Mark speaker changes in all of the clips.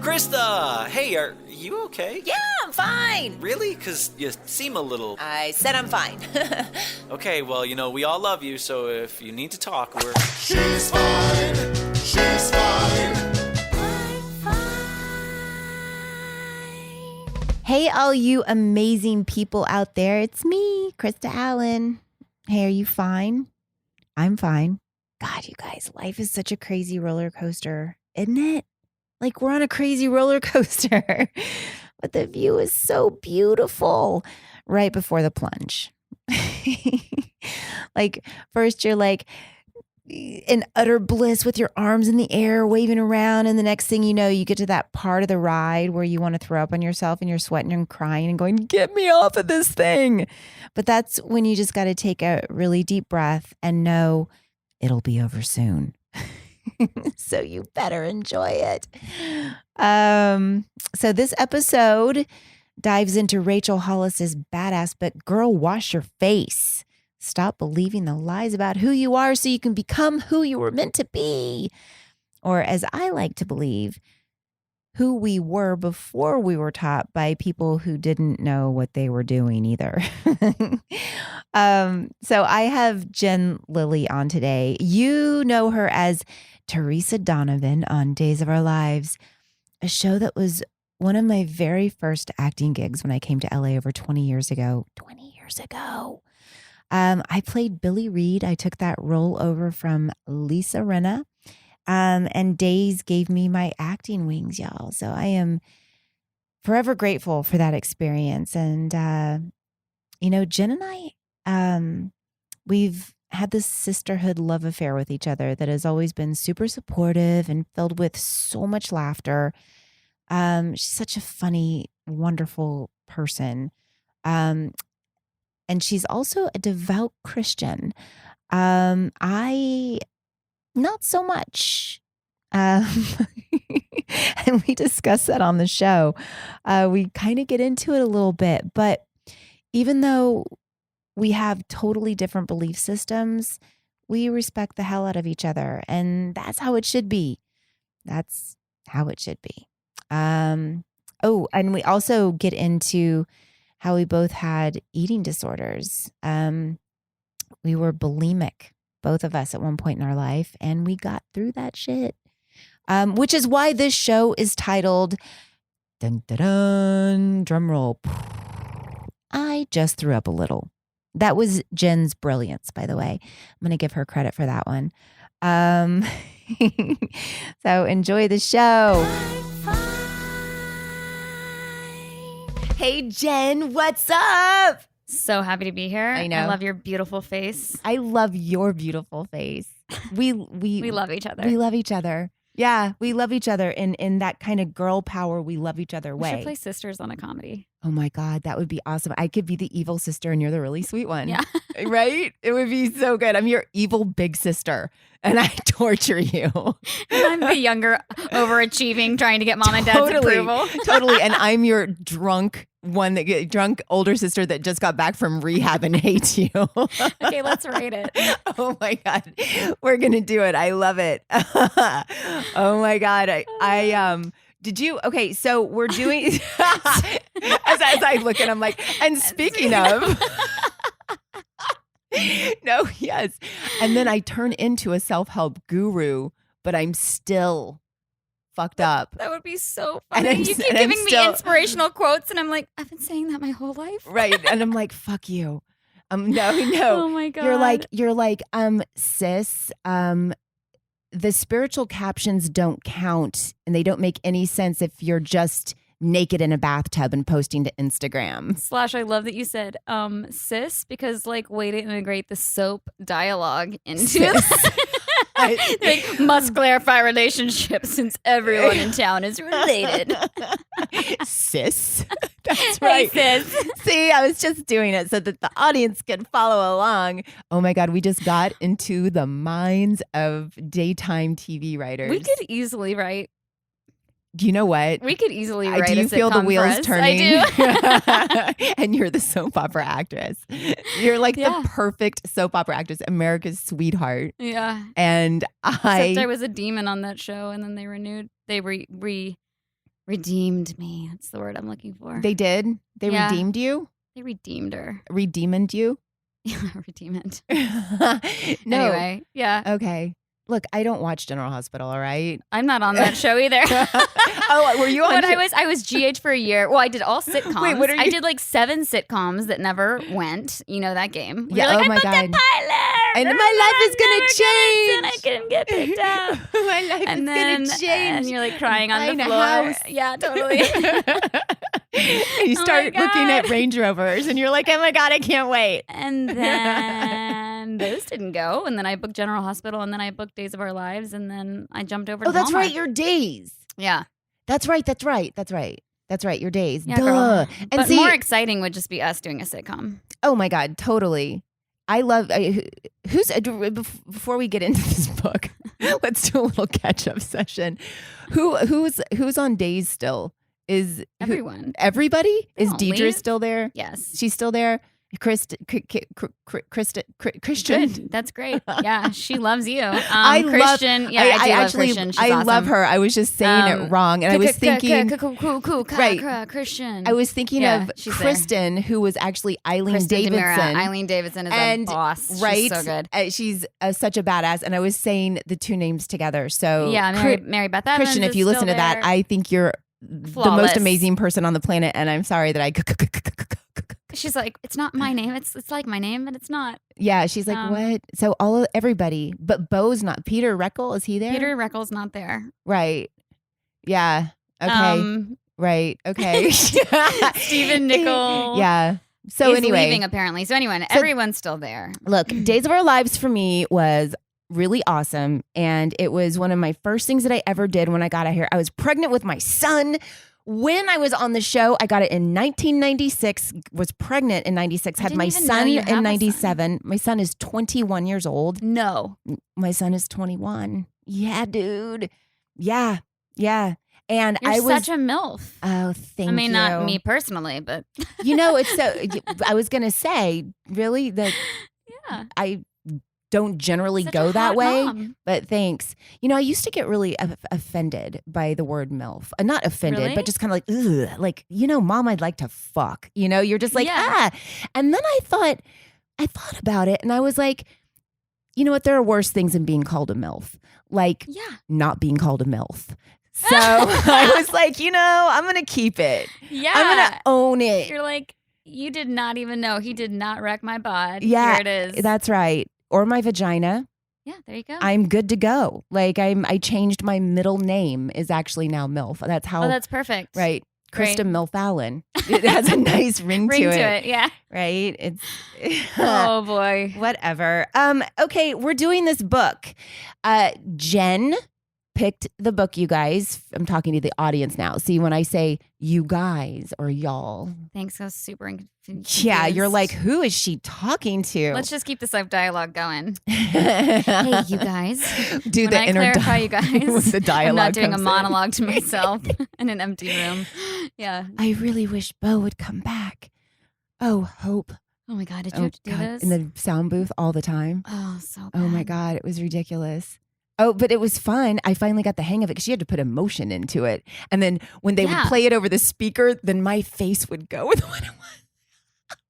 Speaker 1: Krista! Hey, are you okay?
Speaker 2: Yeah, I'm fine.
Speaker 1: Really? Because you seem a little...
Speaker 2: I said I'm fine.
Speaker 1: Okay, well, we all love you, so if you need to talk, we're...
Speaker 3: She's fine. She's fine.
Speaker 4: Hey, all you amazing people out there. It's me, Krista Allen. Hey, are you fine? I'm fine. God, you guys, life is such a crazy roller coaster, isn't it? Like we're on a crazy roller coaster, but the view is so beautiful right before the plunge. Like first you're like in utter bliss with your arms in the air, waving around. And the next thing you know, you get to that part of the ride where you want to throw up on yourself and you're sweating and crying and going, get me off of this thing. But that's when you just got to take a really deep breath and know it'll be over soon. So you better enjoy it. So this episode dives into Rachel Hollis's badass, but girl, wash your face. Stop believing the lies about who you are so you can become who you were meant to be. Or as I like to believe, who we were before we were taught by people who didn't know what they were doing either. So I have Jen Lilley on today. You know her as Theresa Donavon on Days of Our Lives, a show that was one of my very first acting gigs when I came to LA over 20 years ago. 20 years ago. I played Billy Reed. I took that role over from Lisa Rinna. And Days gave me my acting wings, y'all. So I am forever grateful for that experience. And, Jen and I, we've had this sisterhood love affair with each other that has always been super supportive and filled with so much laughter. She's such a funny, wonderful person. And she's also a devout Christian. I not so much. And we discuss that on the show. We kind of get into it a little bit, but even though we have totally different belief systems, we respect the hell out of each other. And that's how it should be. That's how it should be. And we also get into how we both had eating disorders. We were bulimic, both of us at one point in our life, and we got through that shit. Which is why this show is titled, dun, dun, dun, drum roll, I just threw up a little. That was Jen's brilliance, by the way. I'm going to give her credit for that one. So enjoy the show. Hey, Jen, what's up?
Speaker 5: So happy to be here.
Speaker 4: I know.
Speaker 5: I love your beautiful face.
Speaker 4: I love your beautiful face. We
Speaker 5: love each other.
Speaker 4: We love each other. Yeah, we love each other in that kind of girl power, we love each other
Speaker 5: We
Speaker 4: way.
Speaker 5: should play sisters on a comedy.
Speaker 4: Oh my God, that would be awesome. I could be the evil sister and you're the really sweet one.
Speaker 5: Yeah.
Speaker 4: Right? It would be so good. I'm your evil big sister and I torture you.
Speaker 5: And I'm the younger, overachieving, trying to get mom and dad's approval.
Speaker 4: Totally. And I'm your drunk older sister that just got back from rehab and hates you.
Speaker 5: Okay, let's rate it.
Speaker 4: Oh my God. We're going to do it. I love it. Oh my God. Did you? Okay. So we're doing, as I look and I'm like, and speaking of, no, yes. And then I turn into a self-help guru, but I'm still fucked up.
Speaker 5: That would be so funny. You keep
Speaker 4: and
Speaker 5: giving
Speaker 4: I'm
Speaker 5: me
Speaker 4: still-
Speaker 5: inspirational quotes and I'm like, I've been saying that my whole life.
Speaker 4: Right. And I'm like, fuck you. No.
Speaker 5: Oh my God.
Speaker 4: You're like, sis, the spiritual captions don't count and they don't make any sense if you're just naked in a bathtub and posting to Instagram.
Speaker 5: / I love that you said sis, because way to integrate the soap dialogue into this. Like, must clarify relationships since everyone in town is related.
Speaker 4: Sis. That's right.
Speaker 5: Hey, sis.
Speaker 4: See, I was just doing it so that the audience can follow along. Oh my God, we just got into the minds of daytime TV writers.
Speaker 5: We could easily write.
Speaker 4: Do you know what?
Speaker 5: We could easily write
Speaker 4: Do you
Speaker 5: a
Speaker 4: feel the
Speaker 5: sitcom for
Speaker 4: wheels
Speaker 5: us.
Speaker 4: turning?
Speaker 5: I do.
Speaker 4: And you're the soap opera actress. You're like
Speaker 5: Yeah.
Speaker 4: the perfect soap opera actress, America's sweetheart.
Speaker 5: Yeah.
Speaker 4: And
Speaker 5: Except I was a demon on that show, and then they renewed. They redeemed me. That's the word I'm looking for.
Speaker 4: They did? They
Speaker 5: Yeah.
Speaker 4: redeemed you?
Speaker 5: They redeemed her.
Speaker 4: Redeemed you?
Speaker 5: Yeah, redeemed.
Speaker 4: No.
Speaker 5: Anyway, yeah.
Speaker 4: Okay. Look, I don't watch General Hospital, all right?
Speaker 5: I'm not on that show either.
Speaker 4: Oh, were you on
Speaker 5: But I was GH for a year. Well, I did all sitcoms.
Speaker 4: Wait, what are
Speaker 5: I
Speaker 4: you-
Speaker 5: did like 7 sitcoms that never went. You know that game?
Speaker 4: Yeah,
Speaker 5: You're like,
Speaker 4: oh my
Speaker 5: I booked
Speaker 4: God.
Speaker 5: a pilot.
Speaker 4: And my life is gonna
Speaker 5: And I
Speaker 4: change.
Speaker 5: couldn't get picked up.
Speaker 4: My life
Speaker 5: And
Speaker 4: is
Speaker 5: then
Speaker 4: gonna change.
Speaker 5: and you're like crying on
Speaker 4: Buying
Speaker 5: the
Speaker 4: a
Speaker 5: floor.
Speaker 4: house.
Speaker 5: Yeah, totally.
Speaker 4: And you
Speaker 5: Oh
Speaker 4: start
Speaker 5: my
Speaker 4: looking at
Speaker 5: God.
Speaker 4: Range Rovers and you're like, oh my God, I can't wait.
Speaker 5: And then those didn't go. And then I booked General Hospital. And then I booked Days of Our Lives. And then I jumped over to
Speaker 4: Oh, that's
Speaker 5: Hallmark.
Speaker 4: right, your days.
Speaker 5: Yeah.
Speaker 4: That's right. Your days.
Speaker 5: Yeah,
Speaker 4: Duh.
Speaker 5: girl.
Speaker 4: And
Speaker 5: But
Speaker 4: see,
Speaker 5: more exciting would just be us doing a sitcom.
Speaker 4: oh my God, totally. I love who's before we get into this book, let's do a little catch up session. Who's on Days still? Is
Speaker 5: Everyone.
Speaker 4: everybody?
Speaker 5: They
Speaker 4: Is
Speaker 5: don't
Speaker 4: Deidre
Speaker 5: leave.
Speaker 4: still there?
Speaker 5: Yes.
Speaker 4: She's still there. Christian.
Speaker 5: Good. That's great. Yeah, she loves you.
Speaker 4: I love-
Speaker 5: Christian. Yeah, I, do love
Speaker 4: actually,
Speaker 5: Christian. She's
Speaker 4: I
Speaker 5: awesome.
Speaker 4: love her. I was just saying it wrong, and I was thinking, Right.
Speaker 5: Christian.
Speaker 4: I was thinking
Speaker 5: Yeah,
Speaker 4: of
Speaker 5: she's there.
Speaker 4: Kristen, who was actually Eileen
Speaker 5: Kristen
Speaker 4: Davidson.
Speaker 5: DeMira. Eileen Davidson is
Speaker 4: And-
Speaker 5: a boss. She's
Speaker 4: right?
Speaker 5: so good.
Speaker 4: She's such a badass, and I was saying the two names together. So
Speaker 5: Yeah, Mary Beth Evans
Speaker 4: Christian, if
Speaker 5: is
Speaker 4: you listen
Speaker 5: still
Speaker 4: to that,
Speaker 5: there.
Speaker 4: I think you're the
Speaker 5: Flawless.
Speaker 4: most amazing person on the planet, and I'm sorry that I.
Speaker 5: She's like, it's not my name. It's like my name, but it's not.
Speaker 4: Yeah, she's like, what? So everybody, but Bo's not. Peter Reckel, is he there?
Speaker 5: Peter Reckel's not there.
Speaker 4: Right. Yeah. Okay. Right. Okay.
Speaker 5: Stephen Nickel.
Speaker 4: Yeah. So
Speaker 5: is
Speaker 4: anyway,
Speaker 5: leaving apparently. So anyway, everyone's still there.
Speaker 4: look, Days of Our Lives for me was really awesome. And it was one of my first things that I ever did when I got out here. I was pregnant with my son. When I was on the show, I got it in 1996, was pregnant in 96, had
Speaker 5: didn't
Speaker 4: my
Speaker 5: even know
Speaker 4: son
Speaker 5: you have a
Speaker 4: in
Speaker 5: son.
Speaker 4: 97. My son is 21 years old.
Speaker 5: No.
Speaker 4: My son is 21. Yeah, dude. Yeah. Yeah. And
Speaker 5: You're
Speaker 4: I was
Speaker 5: such a MILF.
Speaker 4: Oh, thank you.
Speaker 5: I mean, not me personally, but
Speaker 4: You know, it's so. I was gonna say, really, that
Speaker 5: yeah.
Speaker 4: I don't generally
Speaker 5: Such
Speaker 4: go
Speaker 5: a
Speaker 4: that
Speaker 5: hot
Speaker 4: way.
Speaker 5: mom.
Speaker 4: But thanks. You know, I used to get really offended by the word MILF. Not offended,
Speaker 5: Really?
Speaker 4: but just kind of like, ugh, like, Mom, I'd like to fuck. You're just like,
Speaker 5: Yeah.
Speaker 4: And then I thought about it, and I was like, you know what? There are worse things than being called a MILF, like
Speaker 5: Yeah.
Speaker 4: not being called a MILF. So I was like, I'm gonna keep it.
Speaker 5: Yeah.
Speaker 4: I'm gonna own it.
Speaker 5: You're like, you did not even know. He did not wreck my bod.
Speaker 4: Yeah,
Speaker 5: Here it is.
Speaker 4: That's right. Or my vagina.
Speaker 5: yeah, there you go.
Speaker 4: I'm good to go. Like I changed my middle name is actually now MILF. That's how.
Speaker 5: oh, that's perfect.
Speaker 4: right.
Speaker 5: Great.
Speaker 4: Krista MILF Allen. It has a nice ring,
Speaker 5: Ring
Speaker 4: to
Speaker 5: to
Speaker 4: it.
Speaker 5: it. Yeah.
Speaker 4: Right. It's
Speaker 5: Oh, boy.
Speaker 4: whatever. Okay, we're doing this book. Jen picked the book, you guys. I'm talking to the audience now. See, when I say you guys or y'all,
Speaker 5: Thanks. I was super confused.
Speaker 4: yeah, you're like, who is she talking to?
Speaker 5: Let's just keep this dialogue going.
Speaker 4: hey,
Speaker 5: Hey, you guys.
Speaker 4: do
Speaker 5: When
Speaker 4: the
Speaker 5: I
Speaker 4: inner
Speaker 5: clarify, you guys,
Speaker 4: when the dialogue
Speaker 5: I'm not doing a
Speaker 4: comes in.
Speaker 5: monologue to myself in an empty room. Yeah.
Speaker 4: I really wish Bo would come back. Oh, Hope.
Speaker 5: Oh my God. Did
Speaker 4: Oh,
Speaker 5: you have to do
Speaker 4: God.
Speaker 5: this?
Speaker 4: In the sound booth all the time.
Speaker 5: oh, so bad.
Speaker 4: Oh my God, it was ridiculous. Oh, but it was fun. I finally got the hang of it because she had to put emotion into it. And then when they
Speaker 5: Yeah.
Speaker 4: would play it over the speaker, then my face would go with what it was.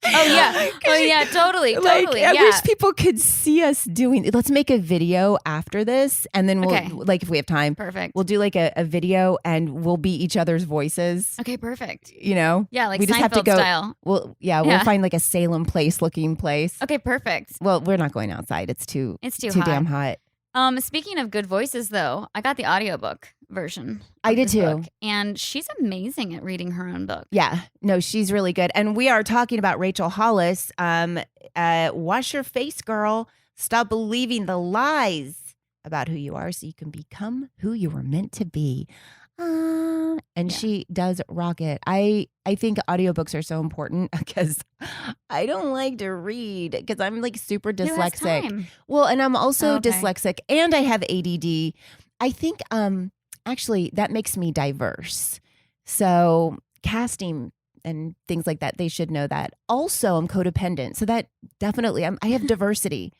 Speaker 5: Oh, yeah. Oh, yeah. Totally.
Speaker 4: Like,
Speaker 5: Totally.
Speaker 4: I
Speaker 5: yeah.
Speaker 4: wish people could see us doing. Let's make a video after this, and then we'll,
Speaker 5: Okay.
Speaker 4: like, if we have time,
Speaker 5: Perfect.
Speaker 4: we'll do like a video, and we'll be each other's voices.
Speaker 5: Okay. Perfect.
Speaker 4: Yeah,
Speaker 5: Yeah. Like
Speaker 4: we just have to
Speaker 5: Seinfeld
Speaker 4: go.
Speaker 5: style.
Speaker 4: We'll
Speaker 5: Yeah.
Speaker 4: find like a Salem Place looking place.
Speaker 5: Okay. Perfect.
Speaker 4: Well, we're not going outside. It's too
Speaker 5: Hot.
Speaker 4: damn hot.
Speaker 5: Speaking of good voices, though, I got the audiobook version.
Speaker 4: I
Speaker 5: of
Speaker 4: did
Speaker 5: this
Speaker 4: too.
Speaker 5: book, and she's amazing at reading her own book.
Speaker 4: Yeah, no, she's really good. And we are talking about Rachel Hollis. Wash your face, girl. Stop believing the lies about who you are so you can become who you were meant to be. And
Speaker 5: Yeah.
Speaker 4: she does rock it. I think audiobooks are so important because I don't like to read because I'm like super
Speaker 5: Who has
Speaker 4: dyslexic.
Speaker 5: time?
Speaker 4: Well, and I'm also
Speaker 5: Oh, okay.
Speaker 4: dyslexic and I have ADD. I think actually that makes me diverse. So casting and things like that, they should know that. Also, I'm codependent. So that definitely I have diversity.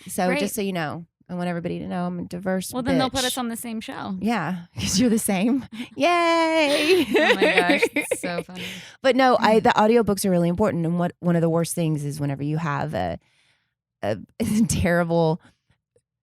Speaker 4: So
Speaker 5: Great.
Speaker 4: just so you know. I want everybody to know I'm a diverse
Speaker 5: Well, then they'll put
Speaker 4: bitch.
Speaker 5: us on the same show.
Speaker 4: Yeah, because you're the same. Yay!
Speaker 5: Oh my gosh, it's so funny.
Speaker 4: But no, the audiobooks are really important. And one of the worst things is whenever you have a terrible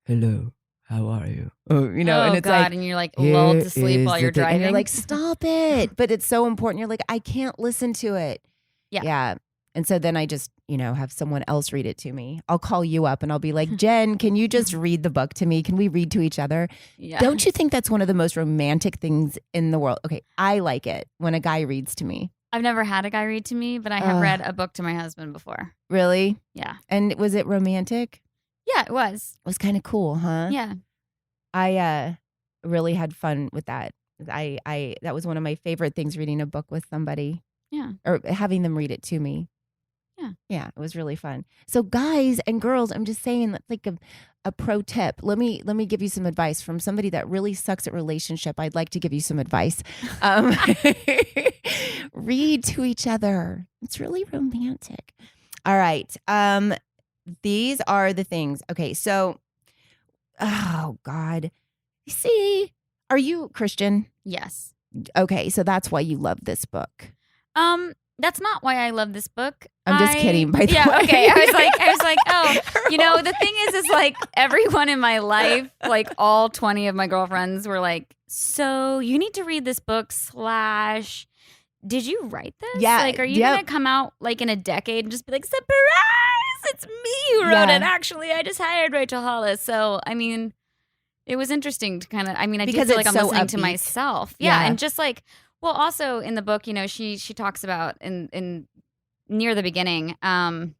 Speaker 4: hello, how are you? And it's
Speaker 5: God,
Speaker 4: like,
Speaker 5: and you're like lulled
Speaker 4: here
Speaker 5: to sleep
Speaker 4: is
Speaker 5: while
Speaker 4: the
Speaker 5: you're
Speaker 4: thing.
Speaker 5: driving.
Speaker 4: And you're like, stop it. But it's so important. You're like, I can't listen to it.
Speaker 5: Yeah.
Speaker 4: Yeah. And so then I just, have someone else read it to me. I'll call you up and I'll be like, Jen, can you just read the book to me? Can we read to each other?
Speaker 5: Yeah.
Speaker 4: Don't you think that's one of the most romantic things in the world? Okay, I like it when a guy reads to me.
Speaker 5: I've never had a guy read to me, but I have read a book to my husband before.
Speaker 4: Really?
Speaker 5: Yeah.
Speaker 4: And was it romantic?
Speaker 5: Yeah, it was.
Speaker 4: It was kind of cool, huh?
Speaker 5: Yeah.
Speaker 4: I really had fun with that. I that was one of my favorite things, reading a book with somebody.
Speaker 5: Yeah.
Speaker 4: Or having them read it to me.
Speaker 5: Yeah.
Speaker 4: Yeah, it was really fun. So guys and girls, I'm just saying, that's like a pro tip. Let me give you some advice from somebody that really sucks at relationship. I'd like to give you some advice. Read to each other. It's really romantic. All right. These are the things. Okay, so oh God. See, are you Christian?
Speaker 5: Yes.
Speaker 4: Okay, so that's why you love this book.
Speaker 5: That's not why I love this book.
Speaker 4: I'm just kidding, by the way.
Speaker 5: Okay. I was like, oh, the thing is like everyone in my life, like all 20 of my girlfriends were like, so you need to read this book / did you write this?
Speaker 4: Yeah.
Speaker 5: Like, are you going to come out like in a decade and just be like, surprise, it's me who wrote it. Actually, I just hired Rachel Hollis. So, I mean, it was interesting to kind of, I do
Speaker 4: Because
Speaker 5: feel like
Speaker 4: it's
Speaker 5: I'm
Speaker 4: so
Speaker 5: listening to
Speaker 4: upbeat.
Speaker 5: myself.
Speaker 4: Yeah.
Speaker 5: Yeah. And just like, well, also in the book, she talks about in near the beginning, I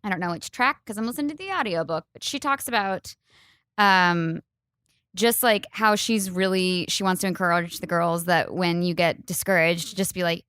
Speaker 5: don't know which track because I'm listening to the audiobook, but she talks about just like how she wants to encourage the girls that when you get discouraged, just be like,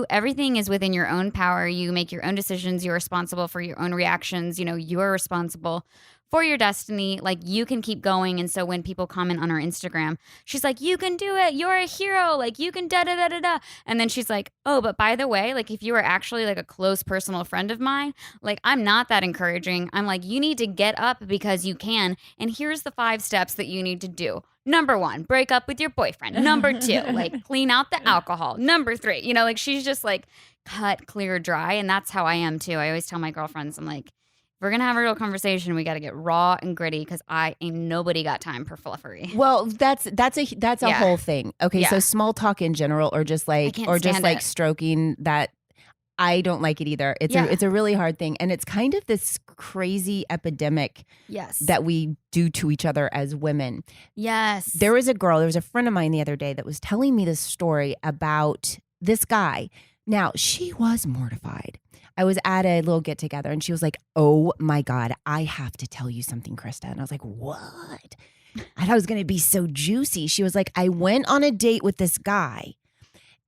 Speaker 5: everything is within your own power. You make your own decisions. You're responsible for your own reactions. You're responsible for your destiny. Like, you can keep going. And so when people comment on her Instagram, she's like, you can do it. You're a hero. Like, you can da-da-da-da-da. And then she's like, oh, but by the way, like, if you were actually like a close personal friend of mine, like, I'm not that encouraging. I'm like, you need to get up because you can. And here's the 5 steps that you need to do. Number 1, break up with your boyfriend. Number 2, like, clean out the alcohol. Number 3, like, she's just like cut, clear, dry. And that's how I am too. I always tell my girlfriends, I'm like, if we're going to have a real conversation, we got to get raw and gritty because ain't nobody got time for fluffery.
Speaker 4: Well, that's a whole thing. Okay,
Speaker 5: Yeah.
Speaker 4: so small talk in general, or just like, stroking that, I don't like it either. It's a really hard thing, and it's kind of this crazy epidemic
Speaker 5: Yes.
Speaker 4: that we do to each other as women.
Speaker 5: Yes.
Speaker 4: There was a friend of mine the other day that was telling me this story about this guy. Now, she was mortified. I was at a little get together and she was like, oh my God, I have to tell you something, Krista. And I was like, what? I thought it was going to be so juicy. She was like, I went on a date with this guy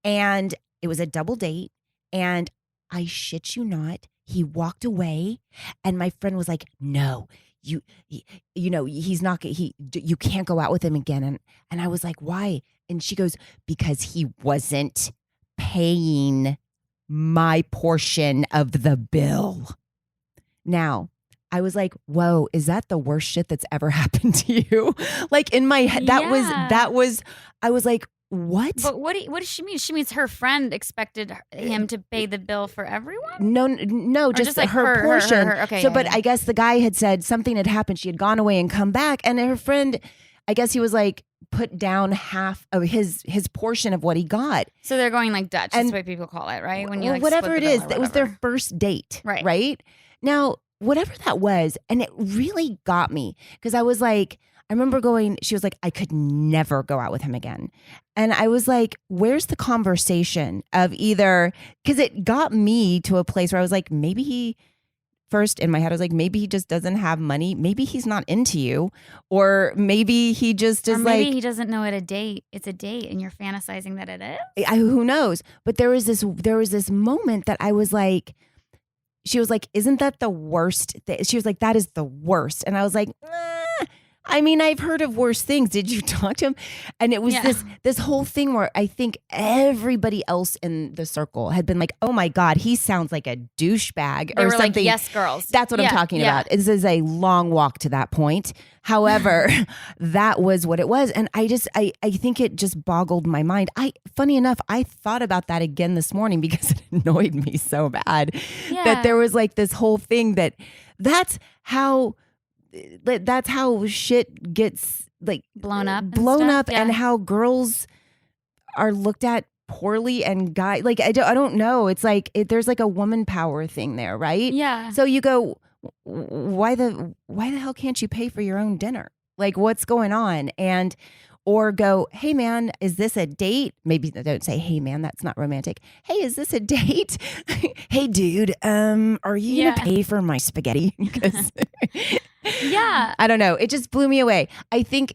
Speaker 4: and it was a double date. And I shit you not, he walked away and my friend was like, no, he's not, you can't go out with him again. And I was like, why? And she goes, because he wasn't paying my portion of the bill. Now, I was like, whoa, is that the worst shit that's ever happened to you? Like, in my head, that was, I was like, what?
Speaker 5: But what does she mean? She means her friend expected him to pay the bill for everyone?
Speaker 4: No, just
Speaker 5: like
Speaker 4: her portion.
Speaker 5: Okay.
Speaker 4: So, but I guess the guy had said something had happened. She had gone away and come back. And her friend, I guess he was like, put down half of his portion of what he got.
Speaker 5: So they're going like Dutch. That's what people call it, right? When you like
Speaker 4: whatever
Speaker 5: split
Speaker 4: it
Speaker 5: the
Speaker 4: is,
Speaker 5: bill or
Speaker 4: that was their
Speaker 5: whatever.
Speaker 4: first date.
Speaker 5: Right.
Speaker 4: Right? Now, whatever that was, and it really got me because I was like, I remember she was like, I could never go out with him again. And I was like, where's the conversation of either, because it got me to a place where I was like, first in my head, I was like, maybe he just doesn't have money. Maybe he's not into you. Or maybe he just is
Speaker 5: maybe
Speaker 4: like,
Speaker 5: he doesn't know it's a date and you're fantasizing that it is.
Speaker 4: who knows? But there was this moment that I was like, she was like, isn't that the worst? She was like, that is the worst. And I was like, I mean, I've heard of worse things. Did you talk to him? And it was this whole thing where I think everybody else in the circle had been like, oh my God, he sounds like a douchebag
Speaker 5: They
Speaker 4: or
Speaker 5: were
Speaker 4: something.
Speaker 5: like, yes, girls.
Speaker 4: That's what I'm talking about. This is a long walk to that point. However, that was what it was. And I think it just boggled my mind. Funny enough, I thought about that again this morning because it annoyed me so bad that there was like this whole thing that's how shit gets like
Speaker 5: blown up
Speaker 4: and how girls are looked at poorly and guys like I don't know. It's like there's like a woman power thing there, right?
Speaker 5: Yeah.
Speaker 4: So you go, why the hell can't you pay for your own dinner? Like what's going on? Or go, hey man, is this a date? Maybe don't say, hey man, that's not romantic. Hey, is this a date? Hey dude, are you gonna pay for my spaghetti?
Speaker 5: Yeah.
Speaker 4: I don't know. It just blew me away. I think,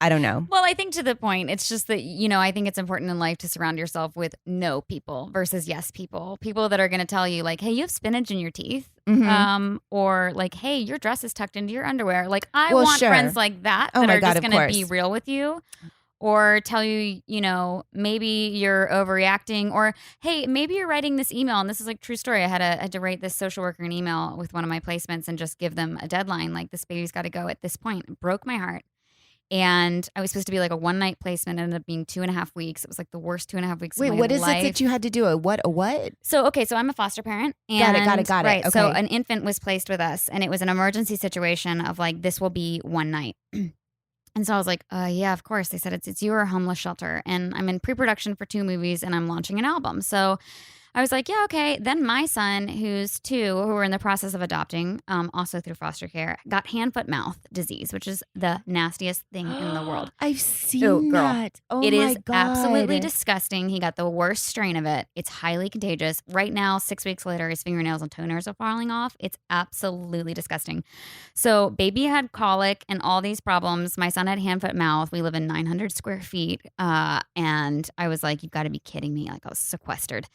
Speaker 4: I don't know.
Speaker 5: Well, I think to the point, it's just that, I think it's important in life to surround yourself with no people versus yes people. People that are going to tell you like, hey, you have spinach in your teeth.
Speaker 4: Mm-hmm.
Speaker 5: Or like, hey, your dress is tucked into your underwear. Like I want friends like that that are just going to be real with you. Or tell you, maybe you're overreacting, or hey, maybe you're writing this email, and this is like true story. I had to write this social worker an email with one of my placements and just give them a deadline, like this baby's got to go at this point. It broke my heart, and I was supposed to be like a one-night placement. It ended up being 2.5 weeks. It was like the worst 2.5 weeks.
Speaker 4: Wait,
Speaker 5: of my
Speaker 4: what is
Speaker 5: life.
Speaker 4: it that you had to do? A what?
Speaker 5: So I'm a foster parent.
Speaker 4: And, got it.
Speaker 5: Right.
Speaker 4: Okay.
Speaker 5: So an infant was placed with us, and it was an emergency situation of like this will be one night. And so I was like, yeah, of course. They said it's you or a homeless shelter. And I'm in pre-production for 2 movies and I'm launching an album. So I was like, yeah, okay. Then my son, who's 2, who we're in the process of adopting, also through foster care, got hand-foot-mouth disease, which is the nastiest thing in the world.
Speaker 4: I've seen that. Oh
Speaker 5: it
Speaker 4: my
Speaker 5: is
Speaker 4: God.
Speaker 5: absolutely disgusting. He got the worst strain of it. It's highly contagious. Right now, 6 weeks later, his fingernails and toenails are falling off. It's absolutely disgusting. So baby had colic and all these problems. My son had hand-foot-mouth. We live in 900 square feet. And I was like, you've got to be kidding me. Like I was sequestered.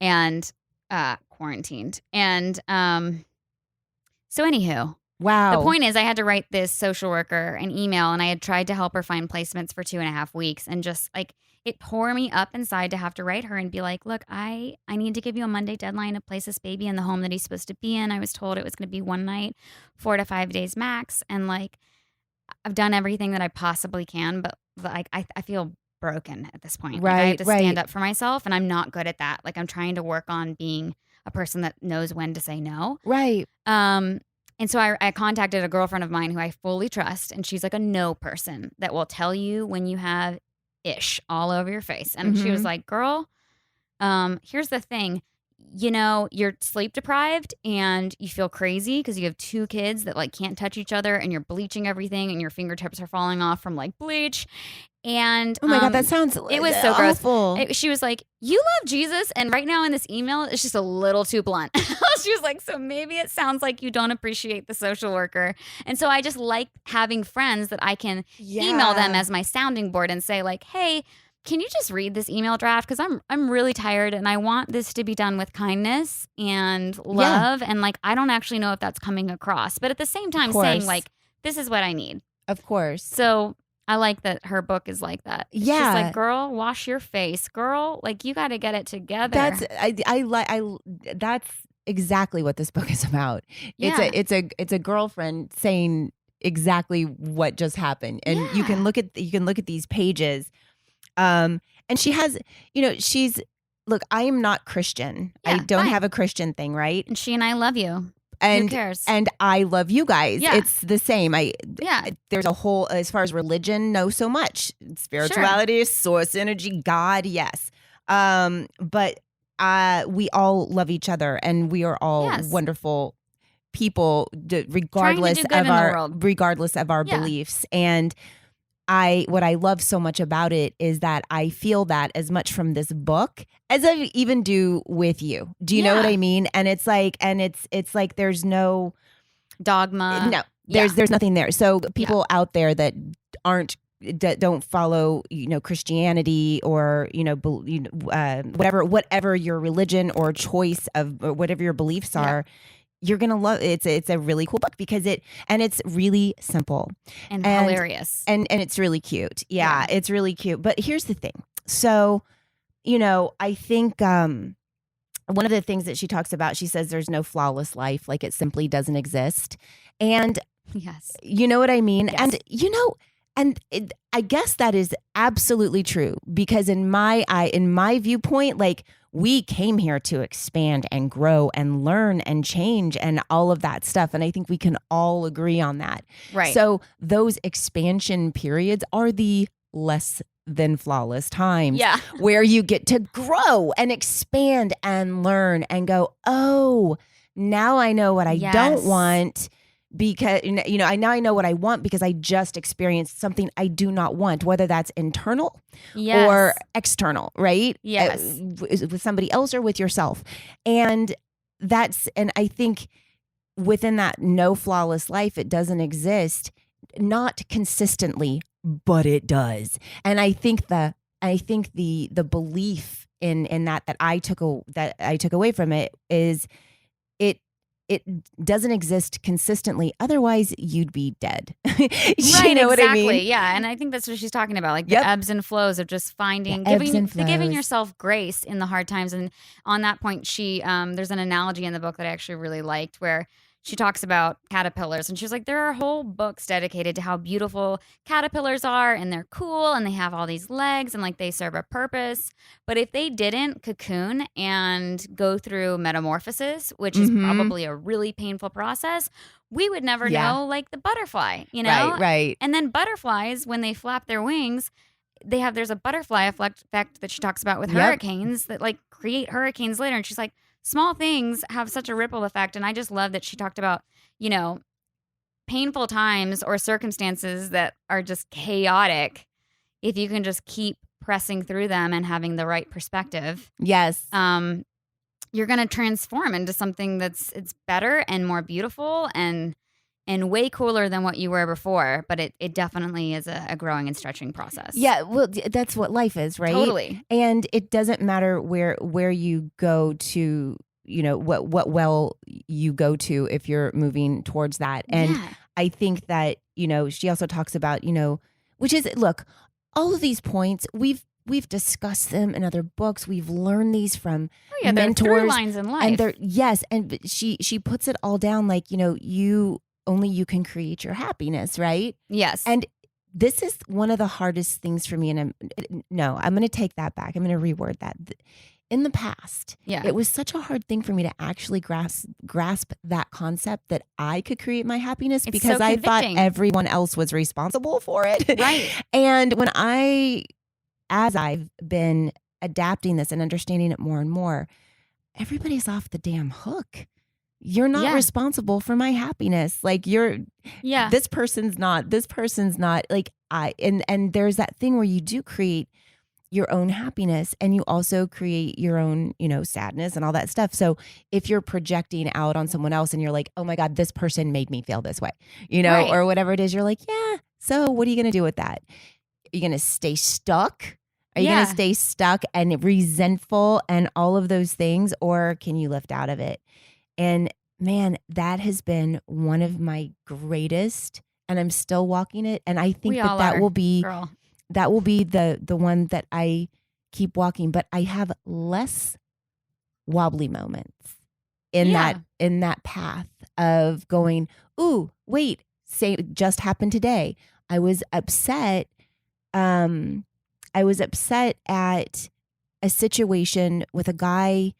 Speaker 5: And quarantined. And so anywho,
Speaker 4: wow.
Speaker 5: The point is I had to write this social worker an email, and I had tried to help her find placements for 2.5 weeks, and just like it tore me up inside to have to write her and be like, look, I need to give you a Monday deadline to place this baby in the home that he's supposed to be in. I was told it was going to be one night, 4 to 5 days max. And like, I've done everything that I possibly can, but like, I feel broken at this point. Like, I have to stand up for myself, and I'm not good at that. Like I'm trying to work on being a person that knows when to say no.
Speaker 4: Right.
Speaker 5: And so I contacted a girlfriend of mine who I fully trust, and she's like a no person that will tell you when you have ish all over your face. And she was like, girl, here's the thing. You're sleep deprived and you feel crazy because you have 2 kids that like can't touch each other, and you're bleaching everything, and your fingertips are falling off from like bleach. And
Speaker 4: oh my God, that sounds
Speaker 5: it was so
Speaker 4: awful.
Speaker 5: Gross. She was like, you love Jesus, and right now in this email it's just a little too blunt. She was like, so maybe it sounds like you don't appreciate the social worker. And so I just like having friends that I can email them as my sounding board and say like, hey, can you just read this email draft? Because I'm really tired, and I want this to be done with kindness and love. And like, I don't actually know if that's coming across, but at the same time saying like, this is what I need.
Speaker 4: Of course.
Speaker 5: So I like that her book is like that. It's just like, girl, wash your face. Girl, like you got to get it together.
Speaker 4: That's exactly what this book is about.
Speaker 5: Yeah.
Speaker 4: It's a girlfriend saying exactly what just happened. And you can look at these pages. And she has, look, I am not Christian. I don't have a Christian thing, right?
Speaker 5: And she and I love you.
Speaker 4: And,
Speaker 5: who cares?
Speaker 4: And I love you guys.
Speaker 5: Yeah.
Speaker 4: It's the same. There's a whole, as far as religion, no so much. Spirituality, source energy, God, yes. But we all love each other, and we are all wonderful people, regardless of our beliefs. And what I love so much about it is that I feel that as much from this book as I even do with you. Do you know what I mean? And it's like, there's no
Speaker 5: dogma.
Speaker 4: No, there's nothing there. So people out there that don't follow, Christianity or, whatever your religion or choice of or whatever your beliefs are, you're gonna love it. It's a really cool book because it's really simple
Speaker 5: and hilarious.
Speaker 4: And it's really cute. Yeah, it's really cute. But here's the thing. So, I think one of the things that she talks about, she says there's no flawless life, like it simply doesn't exist. And
Speaker 5: yes.
Speaker 4: You know what I mean?
Speaker 5: Yes.
Speaker 4: And I guess that is absolutely true because in my viewpoint, like we came here to expand and grow and learn and change and all of that stuff. And I think we can all agree on that.
Speaker 5: Right.
Speaker 4: So those expansion periods are the less than flawless times where you get to grow and expand and learn and go, oh, now I know what I don't want. Because, I know what I want because I just experienced something I do not want, whether that's internal or external, right?
Speaker 5: Yes.
Speaker 4: With somebody else or with yourself. And I think within that no flawless life, it doesn't exist, not consistently, but it does. And I think the belief in that I took away from it is it doesn't exist consistently. Otherwise, you'd be dead. You know what I mean?
Speaker 5: Yeah. And I think that's what she's talking about, like the ebbs and flows of just finding, giving yourself grace in the hard times. And on that point, there's an analogy in the book that I actually really liked where she talks about caterpillars and she's like, there are whole books dedicated to how beautiful caterpillars are and they're cool and they have all these legs and like they serve a purpose. But if they didn't cocoon and go through metamorphosis, which is probably a really painful process, we would never know like the butterfly,
Speaker 4: Right.
Speaker 5: And then butterflies, when they flap their wings, there's a butterfly effect that she talks about with hurricanes that like create hurricanes later. And she's like, small things have such a ripple effect. And I just love that she talked about, painful times or circumstances that are just chaotic. If you can just keep pressing through them and having the right perspective.
Speaker 4: Yes.
Speaker 5: You're going to transform into something it's better and more beautiful and way cooler than what you were before. But it definitely is a growing and stretching process.
Speaker 4: Yeah, well, that's what life is, right?
Speaker 5: Totally.
Speaker 4: And it doesn't matter where you go to, what well you go to if you're moving towards that. And I think that, she also talks about, which is, look, all of these points, we've discussed them in other books. We've learned these from mentors.
Speaker 5: They're through lines in life.
Speaker 4: And she puts it all down like, only you can create your happiness, right?
Speaker 5: Yes.
Speaker 4: And this is one of the hardest things for me. And I'm going to take that back. I'm going to reword that. In the past, it was such a hard thing for me to actually grasp that concept that I could create my happiness because I thought everyone else was responsible for it.
Speaker 5: Right.
Speaker 4: And as I've been adapting this and understanding it more and more, everybody's off the damn hook. You're not responsible for my happiness. Like this person's not like and there's that thing where you do create your own happiness and you also create your own, sadness and all that stuff. So if you're projecting out on someone else and you're like, oh my God, this person made me feel this way, or whatever it is, you're like, yeah. So what are you going to do with that? Are you going to stay stuck? Are you going to stay stuck and resentful and all of those things? Or can you lift out of it? And man, that has been one of my greatest, and I'm still walking it. And I think that will be the one that I keep walking. But I have less wobbly moments in that path of going, ooh, wait, say it just happened today. I was upset. I was upset at a situation with a guy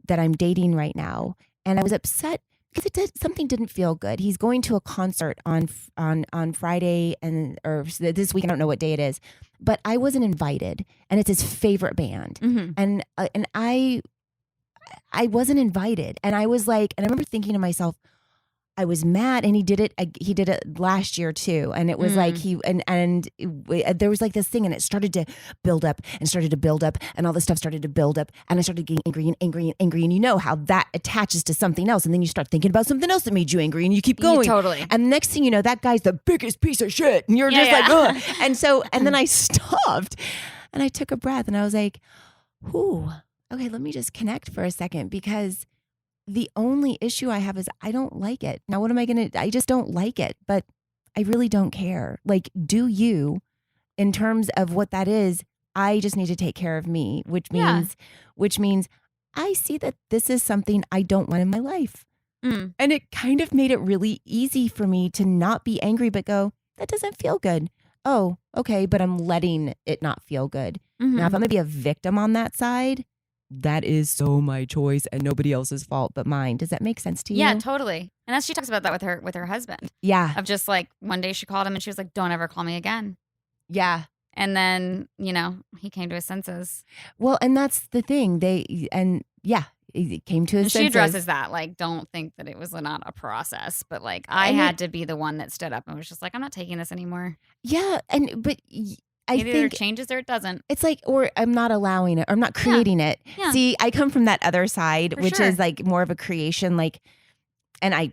Speaker 4: that I'm dating right now. And I was upset because something didn't feel good. He's going to a concert on Friday or this week. I don't know what day it is, but I wasn't invited, and it's his favorite band.
Speaker 5: Mm-hmm.
Speaker 4: And I wasn't invited, and I was like, and I remember thinking to myself, I was mad, and he did it last year too, and it was like there was like this thing, and it started to build up, and all this stuff started to build up, and I started getting angry, and you know how that attaches to something else, and then you start thinking about something else that made you angry, and you keep going,
Speaker 5: totally.
Speaker 4: And the next thing you know, that guy's the biggest piece of shit, and you're just like, ugh. And then I stopped, and I took a breath, and I was like, "Ooh, okay, let me just connect for a second because." the only issue I have is I don't like it. Now, what am I going to, I just don't like it, but I really don't care. Like, do you, in terms of what that is, I just need to take care of me, which means I see that this is something I don't want in my life.
Speaker 5: Mm.
Speaker 4: And it kind of made it really easy for me to not be angry, but go, that doesn't feel good. Oh, okay. But I'm letting it not feel good.
Speaker 5: Mm-hmm.
Speaker 4: Now, if I'm going to be a victim on that side, that is so my choice and nobody else's fault but mine. Does that make sense to you?
Speaker 5: Yeah, totally. And as she talks about that with her husband.
Speaker 4: Yeah.
Speaker 5: Of just like one day she called him and she was like, don't ever call me again.
Speaker 4: Yeah.
Speaker 5: And then, he came to his senses.
Speaker 4: Well, and that's the thing. He came to his
Speaker 5: And
Speaker 4: senses.
Speaker 5: she addresses that. Like, don't think that it was not a process, but like I had to be the one that stood up and was just like, I'm not taking this anymore.
Speaker 4: Yeah. But I
Speaker 5: It either
Speaker 4: think
Speaker 5: changes or it doesn't.
Speaker 4: it's like, or I'm not allowing it, or I'm not creating it.
Speaker 5: Yeah.
Speaker 4: See, I come from that other side,
Speaker 5: For
Speaker 4: which
Speaker 5: sure.
Speaker 4: is like more of a creation, like, and I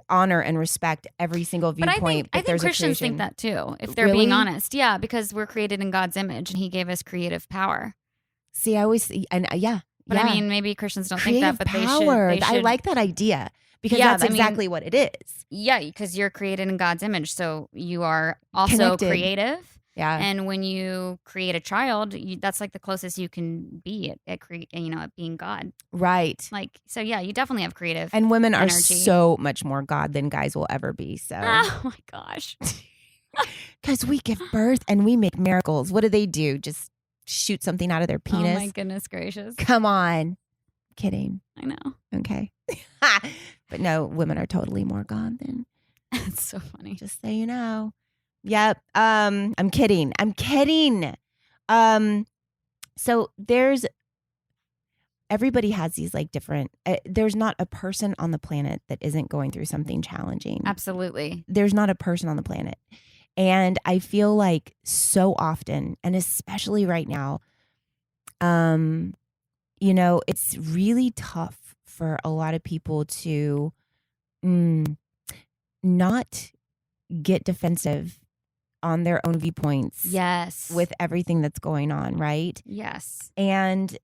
Speaker 4: honor and respect every single
Speaker 5: But
Speaker 4: viewpoint.
Speaker 5: I think
Speaker 4: there's
Speaker 5: Christians
Speaker 4: a creation.
Speaker 5: think that too, if they're
Speaker 4: Really?
Speaker 5: being honest. Yeah, because we're created in God's image and he gave us creative power.
Speaker 4: See, I always, and yeah.
Speaker 5: But
Speaker 4: yeah.
Speaker 5: I mean, maybe Christians don't
Speaker 4: Creative
Speaker 5: think that, but
Speaker 4: power.
Speaker 5: they should.
Speaker 4: I like that idea because
Speaker 5: Yeah,
Speaker 4: that's
Speaker 5: I mean-
Speaker 4: exactly what it is.
Speaker 5: Yeah, because you're created in God's image. So you are also
Speaker 4: Connected.
Speaker 5: creative.
Speaker 4: Yeah.
Speaker 5: And when you create a child, that's like the closest you can be at being God.
Speaker 4: Right.
Speaker 5: Like, so yeah, you definitely have creative.
Speaker 4: And women are
Speaker 5: energy.
Speaker 4: so much more God than guys will ever be. So,
Speaker 5: Oh my gosh.
Speaker 4: because we give birth and we make miracles. What do? Just shoot something out of their penis?
Speaker 5: Oh my goodness gracious.
Speaker 4: Come on. Kidding.
Speaker 5: I know.
Speaker 4: Okay. But no, women are totally more God than,
Speaker 5: It's so funny.
Speaker 4: just so you know. Yep. I'm kidding. So everybody has these like different, there's not a person on the planet that isn't going through something challenging.
Speaker 5: Absolutely.
Speaker 4: There's not a person on the planet. And I feel like so often, and especially right now, it's really tough for a lot of people to not get defensive on their own viewpoints.
Speaker 5: Yes.
Speaker 4: With everything that's going on, right?
Speaker 5: Yes.
Speaker 4: And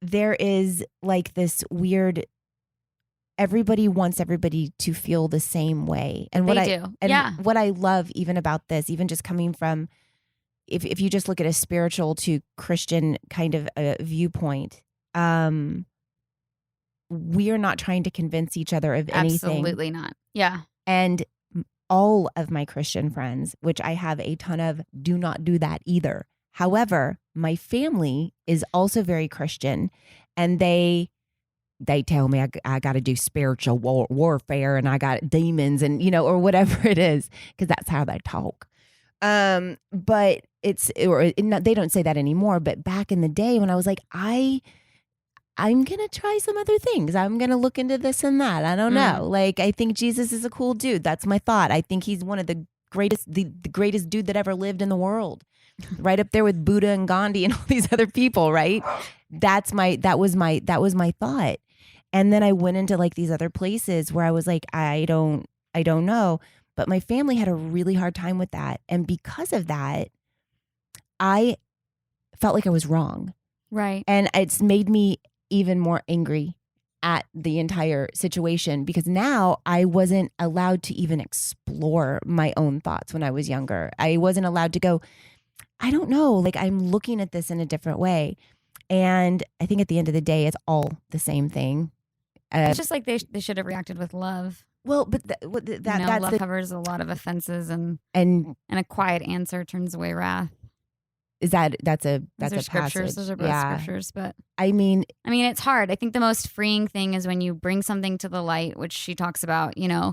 Speaker 4: there is like this weird, everybody wants everybody to feel the same way. And what I love even about this, even just coming from, if you just look at a spiritual to Christian kind of a viewpoint, we are not trying to convince each other of anything.
Speaker 5: Absolutely not. Yeah.
Speaker 4: And all of my Christian friends, which I have a ton of, do not do that either. However, my family is also very Christian, and they tell me I got to do spiritual warfare and I got demons and, or whatever it is, because that's how they talk. But they don't say that anymore. But back in the day when I was like, I'm going to try some other things. I'm going to look into this and that. I don't know. Like, I think Jesus is a cool dude. That's my thought. I think he's one of the greatest, the greatest dude that ever lived in the world. Right up there with Buddha and Gandhi and all these other people, right? That was my thought. And then I went into like these other places where I was like, I don't know. But my family had a really hard time with that. And because of that, I felt like I was wrong.
Speaker 5: Right.
Speaker 4: And it's made me even more angry at the entire situation, because now I wasn't allowed to even explore my own thoughts when I was younger. I wasn't allowed to go, I don't know, like I'm looking at this in a different way. And I think at the end of the day, it's all the same thing.
Speaker 5: It's just like they should have reacted with love.
Speaker 4: Well, but that's
Speaker 5: love
Speaker 4: the,
Speaker 5: covers a lot of offenses, and
Speaker 4: and
Speaker 5: a quiet answer turns away wrath.
Speaker 4: is that's a
Speaker 5: Those are scriptures.
Speaker 4: passage.
Speaker 5: Those are both scriptures, but
Speaker 4: I mean,
Speaker 5: it's hard. I think the most freeing thing is when you bring something to the light, which she talks about,
Speaker 4: yeah.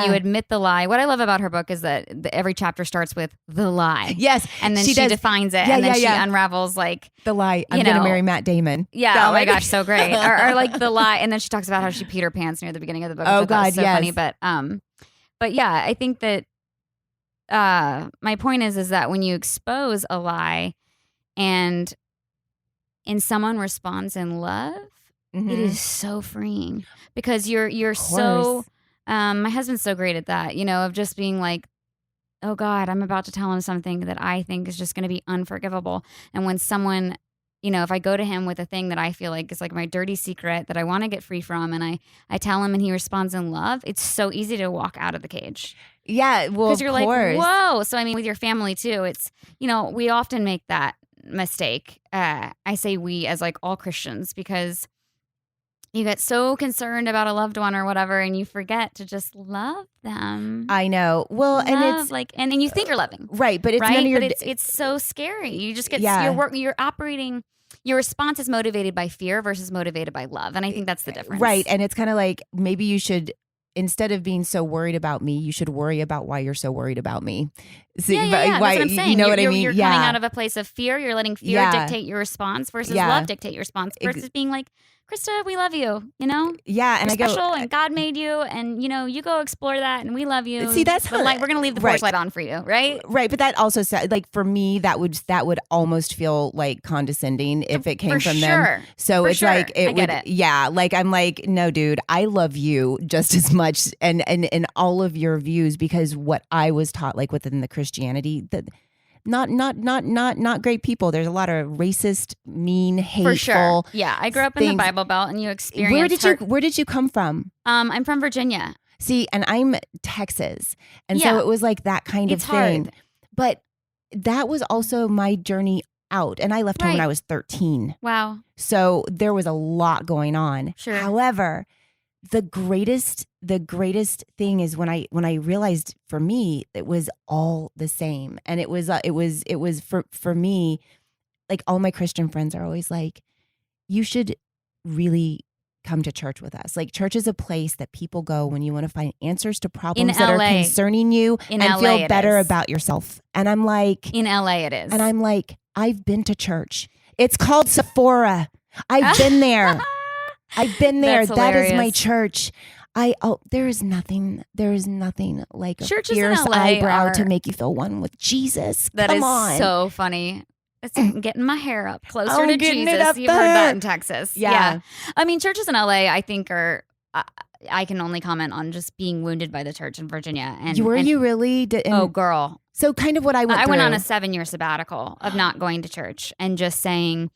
Speaker 5: when you admit the lie. What I love about her book is that every chapter starts with the lie.
Speaker 4: Yes.
Speaker 5: And then she defines it, and then she unravels like
Speaker 4: the lie. I'm going to marry Matt Damon.
Speaker 5: Yeah. Oh my gosh, so great. or like the lie, and then she talks about how she peed her pants near the beginning of the book.
Speaker 4: Oh
Speaker 5: which I thought was
Speaker 4: God,
Speaker 5: so
Speaker 4: yes.
Speaker 5: funny. But yeah, I think that my point is that when you expose a lie, and someone responds in love,
Speaker 4: Mm-hmm.
Speaker 5: it is so freeing, because you're so my husband's so great at that, of just being like, oh God, I'm about to tell him something that I think is just going to be unforgivable. And when someone, if I go to him with a thing that I feel like is like my dirty secret that I want to get free from, and I tell him and he responds in love, it's so easy to walk out of the cage.
Speaker 4: Yeah, well,
Speaker 5: Because you're
Speaker 4: of course.
Speaker 5: like, whoa. So, I mean, with your family too, it's, we often make that mistake. I say we as like all Christians, because you get so concerned about a loved one or whatever, and you forget to just love them.
Speaker 4: I know. Well, and
Speaker 5: Love,
Speaker 4: it's
Speaker 5: like, and you're loving,
Speaker 4: right, but it's
Speaker 5: right?
Speaker 4: none of your.
Speaker 5: But it's so scary. You just get
Speaker 4: Yeah.
Speaker 5: you're operating. Your response is motivated by fear versus motivated by love, and I think that's the difference.
Speaker 4: Right, and it's kind of like maybe you should. Instead of being so worried about me, you should worry about why you're so worried about me. See,
Speaker 5: Yeah.
Speaker 4: why,
Speaker 5: That's what I'm saying.
Speaker 4: You know what I mean?
Speaker 5: You're coming out of a place of fear. You're letting fear dictate your response versus
Speaker 4: Yeah.
Speaker 5: love dictate your response versus being like, Krista, we love you,
Speaker 4: Yeah, and
Speaker 5: You're
Speaker 4: I go,
Speaker 5: special, and God made you, and you go explore that, and we love you.
Speaker 4: See, that's
Speaker 5: the
Speaker 4: how-
Speaker 5: light. We're gonna leave the porch light on for you, right?
Speaker 4: Right, but that also like for me that would almost feel like condescending if it came
Speaker 5: For
Speaker 4: from
Speaker 5: sure.
Speaker 4: them. So
Speaker 5: For
Speaker 4: it's
Speaker 5: sure.
Speaker 4: like
Speaker 5: I
Speaker 4: it
Speaker 5: get
Speaker 4: would
Speaker 5: it.
Speaker 4: yeah, like I'm like, no dude, I love you just as much and in all of your views, because what I was taught like within the Christianity that not great people. There's a lot of racist, mean, hateful.
Speaker 5: For sure. Yeah, I grew up in the
Speaker 4: things.
Speaker 5: Bible Belt, and you experienced.
Speaker 4: Where did you come from?
Speaker 5: I'm from Virginia.
Speaker 4: See, and I'm Texas. And so
Speaker 5: Yeah.
Speaker 4: it was like that kind
Speaker 5: It's
Speaker 4: of thing.
Speaker 5: hard.
Speaker 4: But that was also my journey out. And I left home when
Speaker 5: Right.
Speaker 4: I was 13.
Speaker 5: Wow.
Speaker 4: So there was a lot going on.
Speaker 5: Sure.
Speaker 4: However, the greatest thing is when I realized for me it was all the same. And it was for me, like all my Christian friends are always like, you should really come to church with us. Like church is a place that people go when you want to find answers to problems that are
Speaker 5: LA.
Speaker 4: concerning you
Speaker 5: In
Speaker 4: and
Speaker 5: LA
Speaker 4: feel
Speaker 5: it
Speaker 4: better
Speaker 5: is.
Speaker 4: about yourself. And I'm like,
Speaker 5: In LA, it is.
Speaker 4: and I'm like, I've been to church. It's called Sephora. I've been there. I've been there.
Speaker 5: That's
Speaker 4: That is my
Speaker 5: hilarious.
Speaker 4: church. There is nothing like a
Speaker 5: Churches in
Speaker 4: fierce
Speaker 5: LA
Speaker 4: eyebrow to
Speaker 5: are-
Speaker 4: make you feel one with Jesus.
Speaker 5: That
Speaker 4: Come
Speaker 5: is
Speaker 4: on.
Speaker 5: so funny. I'm getting my hair up closer
Speaker 4: I'm
Speaker 5: to
Speaker 4: getting it
Speaker 5: Jesus.
Speaker 4: up
Speaker 5: You've heard
Speaker 4: there.
Speaker 5: that in Texas.
Speaker 4: Yeah.
Speaker 5: I mean, churches in LA, I think are. I can only comment on just being wounded by the church in Virginia. And
Speaker 4: Were
Speaker 5: and-
Speaker 4: you really?
Speaker 5: Oh, girl.
Speaker 4: So kind of what I went
Speaker 5: I
Speaker 4: through.
Speaker 5: went on a 7-year sabbatical of not going to church and just saying,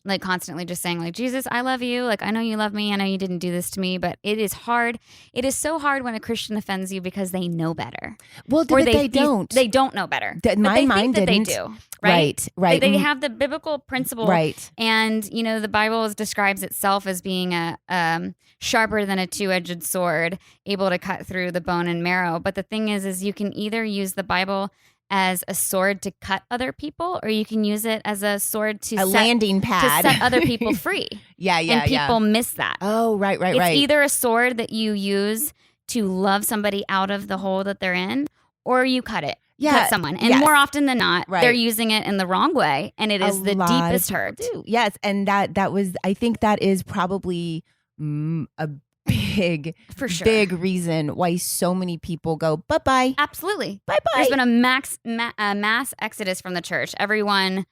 Speaker 5: like constantly just saying like, Jesus, I love you. Like, I know you love me. I know you didn't do this to me, but it is hard. It is so hard when a Christian offends you because they know better.
Speaker 4: Well,
Speaker 5: Or
Speaker 4: but they don't.
Speaker 5: They don't know better.
Speaker 4: That-
Speaker 5: But
Speaker 4: my
Speaker 5: they
Speaker 4: mind
Speaker 5: think that
Speaker 4: didn't.
Speaker 5: they do. Right.
Speaker 4: Right.
Speaker 5: They have the biblical principle.
Speaker 4: Right.
Speaker 5: And, the Bible describes itself as being a sharper than a two-edged sword, able to cut through the bone and marrow. But the thing is you can either use the Bible as a sword to cut other people, or you can use it as a sword to
Speaker 4: landing pad
Speaker 5: to set other people free.
Speaker 4: Yeah.
Speaker 5: And people miss that.
Speaker 4: Oh, right.
Speaker 5: It's
Speaker 4: Right.
Speaker 5: either a sword that you use to love somebody out of the hole that they're in, or you cut it.
Speaker 4: Yeah,
Speaker 5: Cut someone. And
Speaker 4: yes.
Speaker 5: more often than not,
Speaker 4: Right.
Speaker 5: they're using it in the wrong way, and it is the
Speaker 4: lot of
Speaker 5: deepest
Speaker 4: people
Speaker 5: hurt.
Speaker 4: do. Yes, and that was. I think that is probably a big,
Speaker 5: For sure.
Speaker 4: big reason why so many people go bye bye.
Speaker 5: Absolutely.
Speaker 4: Bye bye.
Speaker 5: There's been a mass exodus from the church. Everyone,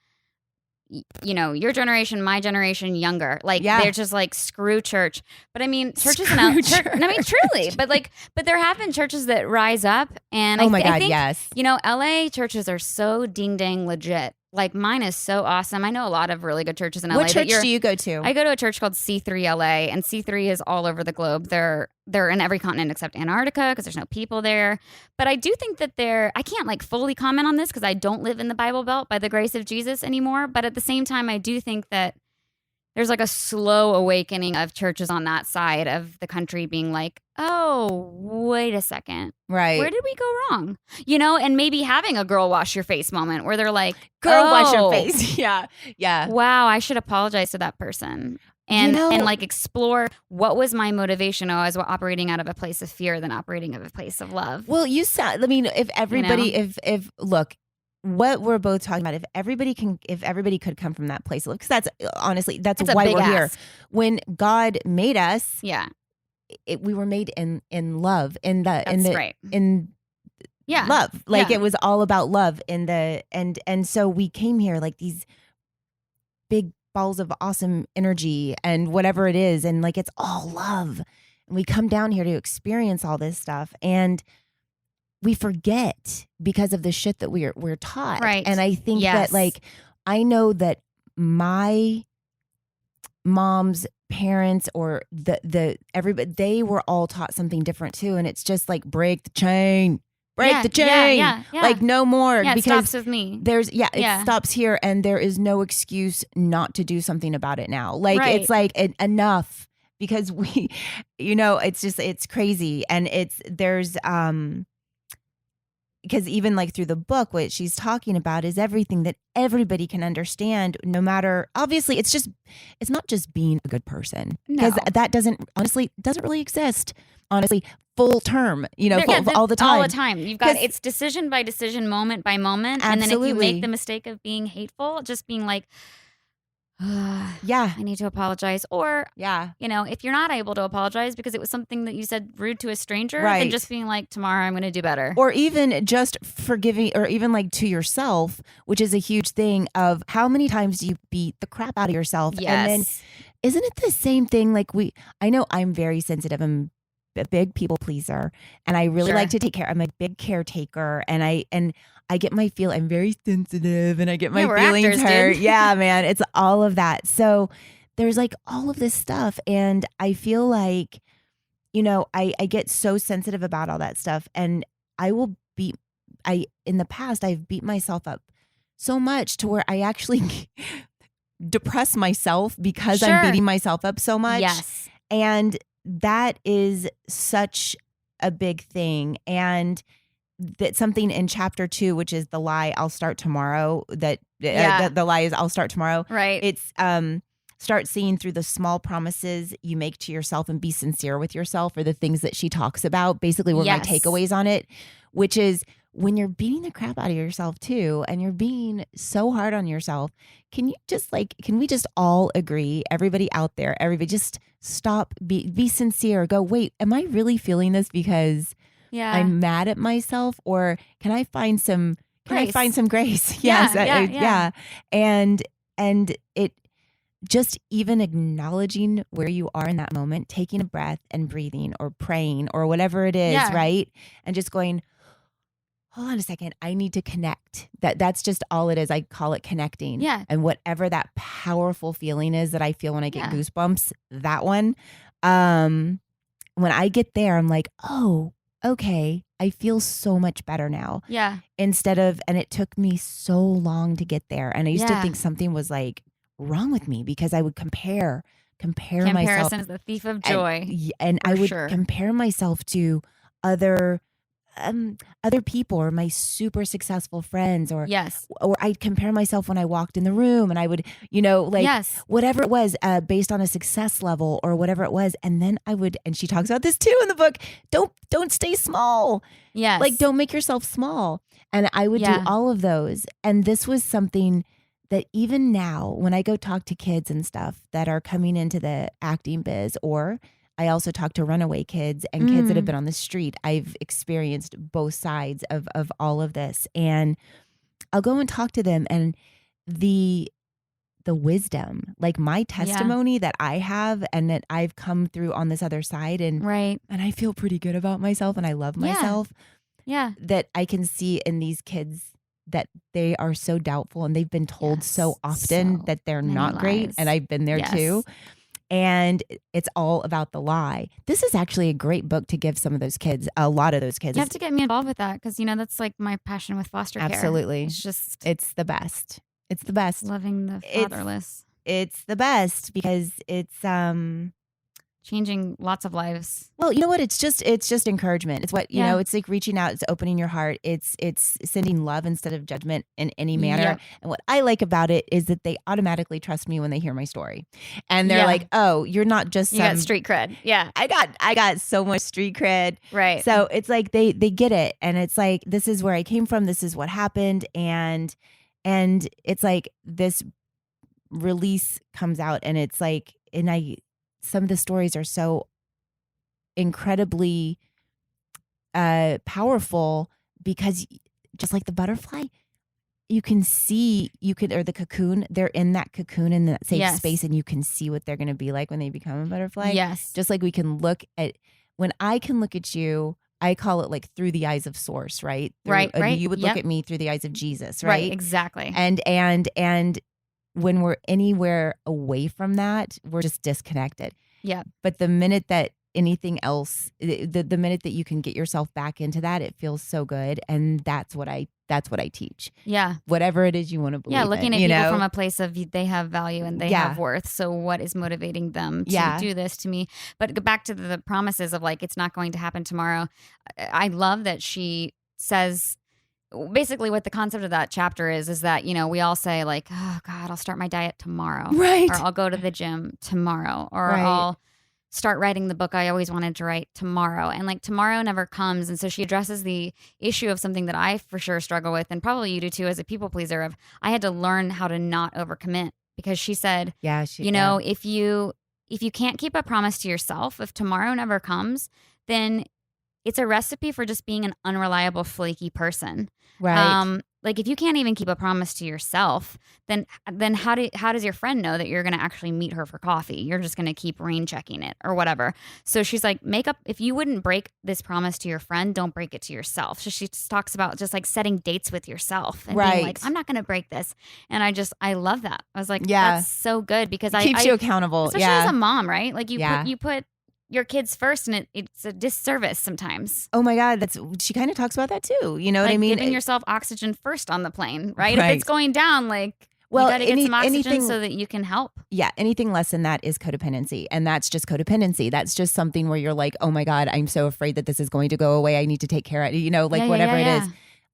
Speaker 5: your generation, my generation, younger, like
Speaker 4: Yeah.
Speaker 5: they're just like screw church. But I mean, churches
Speaker 4: Screw
Speaker 5: and
Speaker 4: church.
Speaker 5: I mean, truly, but there have been churches that rise up, and
Speaker 4: Oh my
Speaker 5: I
Speaker 4: God,
Speaker 5: think,
Speaker 4: yes.
Speaker 5: LA churches are so ding dang legit. Like mine is so awesome. I know a lot of really good churches in LA.
Speaker 4: What church do you go to?
Speaker 5: I go to a church called C3 LA, and C3 is all over the globe. They're in every continent except Antarctica because there's no people there. But I do think that I can't like fully comment on this because I don't live in the Bible Belt by the grace of Jesus anymore. But at the same time, I do think that there's like a slow awakening of churches on that side of the country being like, oh, wait a second.
Speaker 4: right.
Speaker 5: Where did we go wrong? And maybe having a girl wash your face moment where they're like,
Speaker 4: Girl, wash your
Speaker 5: "Oh,
Speaker 4: face. Yeah. Yeah.
Speaker 5: wow, I should apologize to that person. And and like explore what was my motivation. Oh, I was operating out of a place of fear than operating out of a place of love.
Speaker 4: Well, you said. I mean, if everybody, if look, what we're both talking about, if everybody could come from that place, because that's honestly that's
Speaker 5: It's a
Speaker 4: why
Speaker 5: big
Speaker 4: we're here.
Speaker 5: ask.
Speaker 4: When God made us,
Speaker 5: Yeah,
Speaker 4: we were made in love,
Speaker 5: that's right.
Speaker 4: in
Speaker 5: Yeah,
Speaker 4: love. Like
Speaker 5: Yeah.
Speaker 4: it was all about love and so we came here like these big balls of awesome energy and whatever it is, and like it's all love. And we come down here to experience all this stuff, and we forget because of the shit that we're taught.
Speaker 5: Right.
Speaker 4: And I think
Speaker 5: Yes.
Speaker 4: that like I know that my mom's parents or everybody, they were all taught something different too. And it's just like, break the chain. Break the chain.
Speaker 5: Yeah.
Speaker 4: Like no more.
Speaker 5: Yeah, it
Speaker 4: because
Speaker 5: stops with me.
Speaker 4: It stops here, and there is no excuse not to do something about it now. Like it's like enough, because we, it's crazy. And there's because even like through the book, what she's talking about is everything that everybody can understand, no matter, obviously it's not just being a good person, because that doesn't really exist, honestly, full term, all the time.
Speaker 5: All the time. You've got, it's decision by decision, moment by moment.
Speaker 4: Absolutely.
Speaker 5: And then if you make the mistake of being hateful, just being like, I need to apologize. Or, if you're not able to apologize because it was something that you said rude to a stranger, then just being like, tomorrow I'm going to do better.
Speaker 4: Or even just forgiving, or even like to yourself, which is a huge thing of how many times do you beat the crap out of yourself?
Speaker 5: Yes.
Speaker 4: And then isn't it the same thing? Like I know I'm very sensitive. I'm a big people pleaser, and I really like to take care. I'm a big caretaker, and I get my I'm very sensitive, and I get my feelings
Speaker 5: actors,
Speaker 4: hurt.
Speaker 5: Dude.
Speaker 4: Yeah, man, it's all of that. So there's like all of this stuff, and I feel like, I get so sensitive about all that stuff, and in the past I've beat myself up so much to where I actually depress myself because I'm beating myself up so much.
Speaker 5: Yes.
Speaker 4: And that is such a big thing. And that's something in chapter 2, which is the lie, I'll start tomorrow. The lie is I'll start tomorrow.
Speaker 5: Right.
Speaker 4: It's start seeing through the small promises you make to yourself and be sincere with yourself, or the things that she talks about. Basically, were my takeaways on it, which is when you're beating the crap out of yourself too, and you're being so hard on yourself, can we just all agree, everybody out there, everybody just stop, be sincere, go, wait, am I really feeling this because I'm mad at myself, or can I find some grace? Yes. And it just even acknowledging where you are in that moment, taking a breath and breathing or praying or whatever it is, right? And just going, hold on a second, I need to connect. That's just all it is. I call it connecting.
Speaker 5: Yeah.
Speaker 4: And whatever that powerful feeling is that I feel when I get goosebumps, that one, when I get there, I'm like, oh, okay, I feel so much better now.
Speaker 5: Yeah.
Speaker 4: And it took me so long to get there. And I used to think something was like wrong with me because I would compare myself.
Speaker 5: Comparison is the thief of joy.
Speaker 4: And I would compare myself to other people, or my super successful friends, or I'd compare myself when I walked in the room, and I would, whatever it was, based on a success level or whatever it was. And then and she talks about this too in the book, don't stay small.
Speaker 5: Yes.
Speaker 4: Like, don't make yourself small. And I would do all of those. And this was something that even now, when I go talk to kids and stuff that are coming into the acting biz, or I also talk to runaway kids and kids that have been on the street. I've experienced both sides of all of this. And I'll go and talk to them, and the wisdom, like my testimony that I have and that I've come through on this other side, and I feel pretty good about myself, and I love myself.
Speaker 5: Yeah.
Speaker 4: That I can see in these kids that they are so doubtful, and they've been told so often that they're not great. And I've been there too. And it's all about the lie. This is actually a great book to give some of those kids, a lot of those kids.
Speaker 5: You have to get me involved with that, because, that's like my passion with foster care.
Speaker 4: Absolutely.
Speaker 5: It's
Speaker 4: the best. It's the best.
Speaker 5: Loving the fatherless.
Speaker 4: It's the best because it's
Speaker 5: changing lots of lives.
Speaker 4: Well, you know what? It's just encouragement. It's what, it's like reaching out, it's opening your heart. It's sending love instead of judgment in any manner.
Speaker 5: Yep.
Speaker 4: And what I like about it is that they automatically trust me when they hear my story. And they're like, oh, you're not just
Speaker 5: you got street cred. Yeah.
Speaker 4: I got so much street cred.
Speaker 5: Right.
Speaker 4: So it's like they get it. And it's like, this is where I came from. This is what happened. And it's like this release comes out, and it's like, some of the stories are so incredibly powerful, because just like the butterfly, or the cocoon, they're in that cocoon, in that safe space, and you can see what they're going to be like when they become a butterfly.
Speaker 5: Yes.
Speaker 4: Just like when I can look at you, I call it like through the eyes of source, right?
Speaker 5: Right.
Speaker 4: You would look at me through the eyes of Jesus, right?
Speaker 5: Right, exactly.
Speaker 4: And when we're anywhere away from that, we're just disconnected.
Speaker 5: Yeah.
Speaker 4: But the minute that anything else, the minute that you can get yourself back into that, it feels so good. And that's what I teach.
Speaker 5: Yeah.
Speaker 4: Whatever it is you want to believe in.
Speaker 5: Looking at
Speaker 4: you
Speaker 5: people
Speaker 4: know?
Speaker 5: from a place of they have value and they have worth. So what is motivating them to do this to me? But go back to the promises of like, it's not going to happen tomorrow. I love that she says, basically what the concept of that chapter is that, you know, we all say like, oh God, I'll start my diet tomorrow.
Speaker 4: Right.
Speaker 5: Or I'll go to the gym tomorrow. Or
Speaker 4: Right.
Speaker 5: I'll start writing the book I always wanted to write tomorrow. And like tomorrow never comes. And so she addresses the issue of something that I for sure struggle with, and probably you do too as a people pleaser, of I had to learn how to not overcommit, because she said, you know, if you can't keep a promise to yourself, if tomorrow never comes, then it's a recipe for just being an unreliable, flaky person.
Speaker 4: Right.
Speaker 5: Like if you can't even keep a promise to yourself, then how does your friend know that you're going to actually meet her for coffee? You're just going to keep rain checking it or whatever. So she's like, if you wouldn't break this promise to your friend, don't break it to yourself. So she just talks about just like setting dates with yourself and being like, I'm not going to break this. And I love that. I was like, that's so good, because
Speaker 4: it keeps you accountable.
Speaker 5: Especially as a mom, right? Like you put your kids first, and it's a disservice sometimes.
Speaker 4: Oh my God, she kind of talks about that too. You know
Speaker 5: like
Speaker 4: what I mean?
Speaker 5: Giving yourself oxygen first on the plane, right? If it's going down, like you got to get some oxygen so that you can help.
Speaker 4: Yeah, anything less than that is codependency, and that's just codependency. That's just something where you're like, oh my God, I'm so afraid that this is going to go away. I need to take care of it. You know, like whatever it is.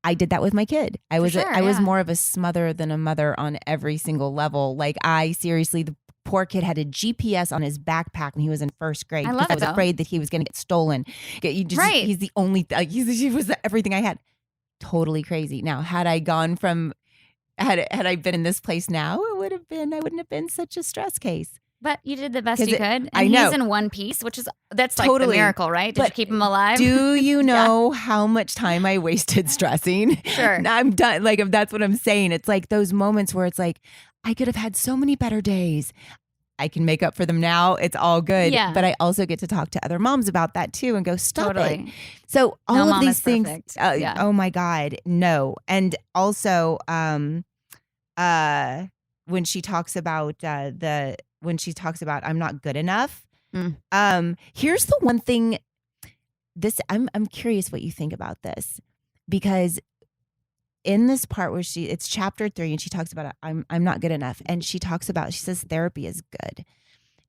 Speaker 4: I did that with my kid. I was more of a smother than a mother on every single level. Like the poor kid had a GPS on his backpack when he was in first grade. I was afraid that he was going to get stolen. He's the only, he was everything I had. Totally crazy. Now, had I been in this place now, I wouldn't have been such a stress case.
Speaker 5: But you did the best you could. And
Speaker 4: I know.
Speaker 5: He's in one piece, that's like the miracle, right? Did you keep him alive?
Speaker 4: Do you know how much time I wasted stressing?
Speaker 5: Sure.
Speaker 4: I'm done. Like, that's what I'm saying. It's like those moments where it's like, I could have had so many better days. I can make up for them now. It's all good. Yeah. But I also get to talk to other moms about that too and go, stop it. So all of these things, oh my God, no. And also when she talks about I'm not good enough. Here's the one thing, I'm curious what you think about this, because in this part where it's chapter 3 and she talks about I'm not good enough, and she says therapy is good.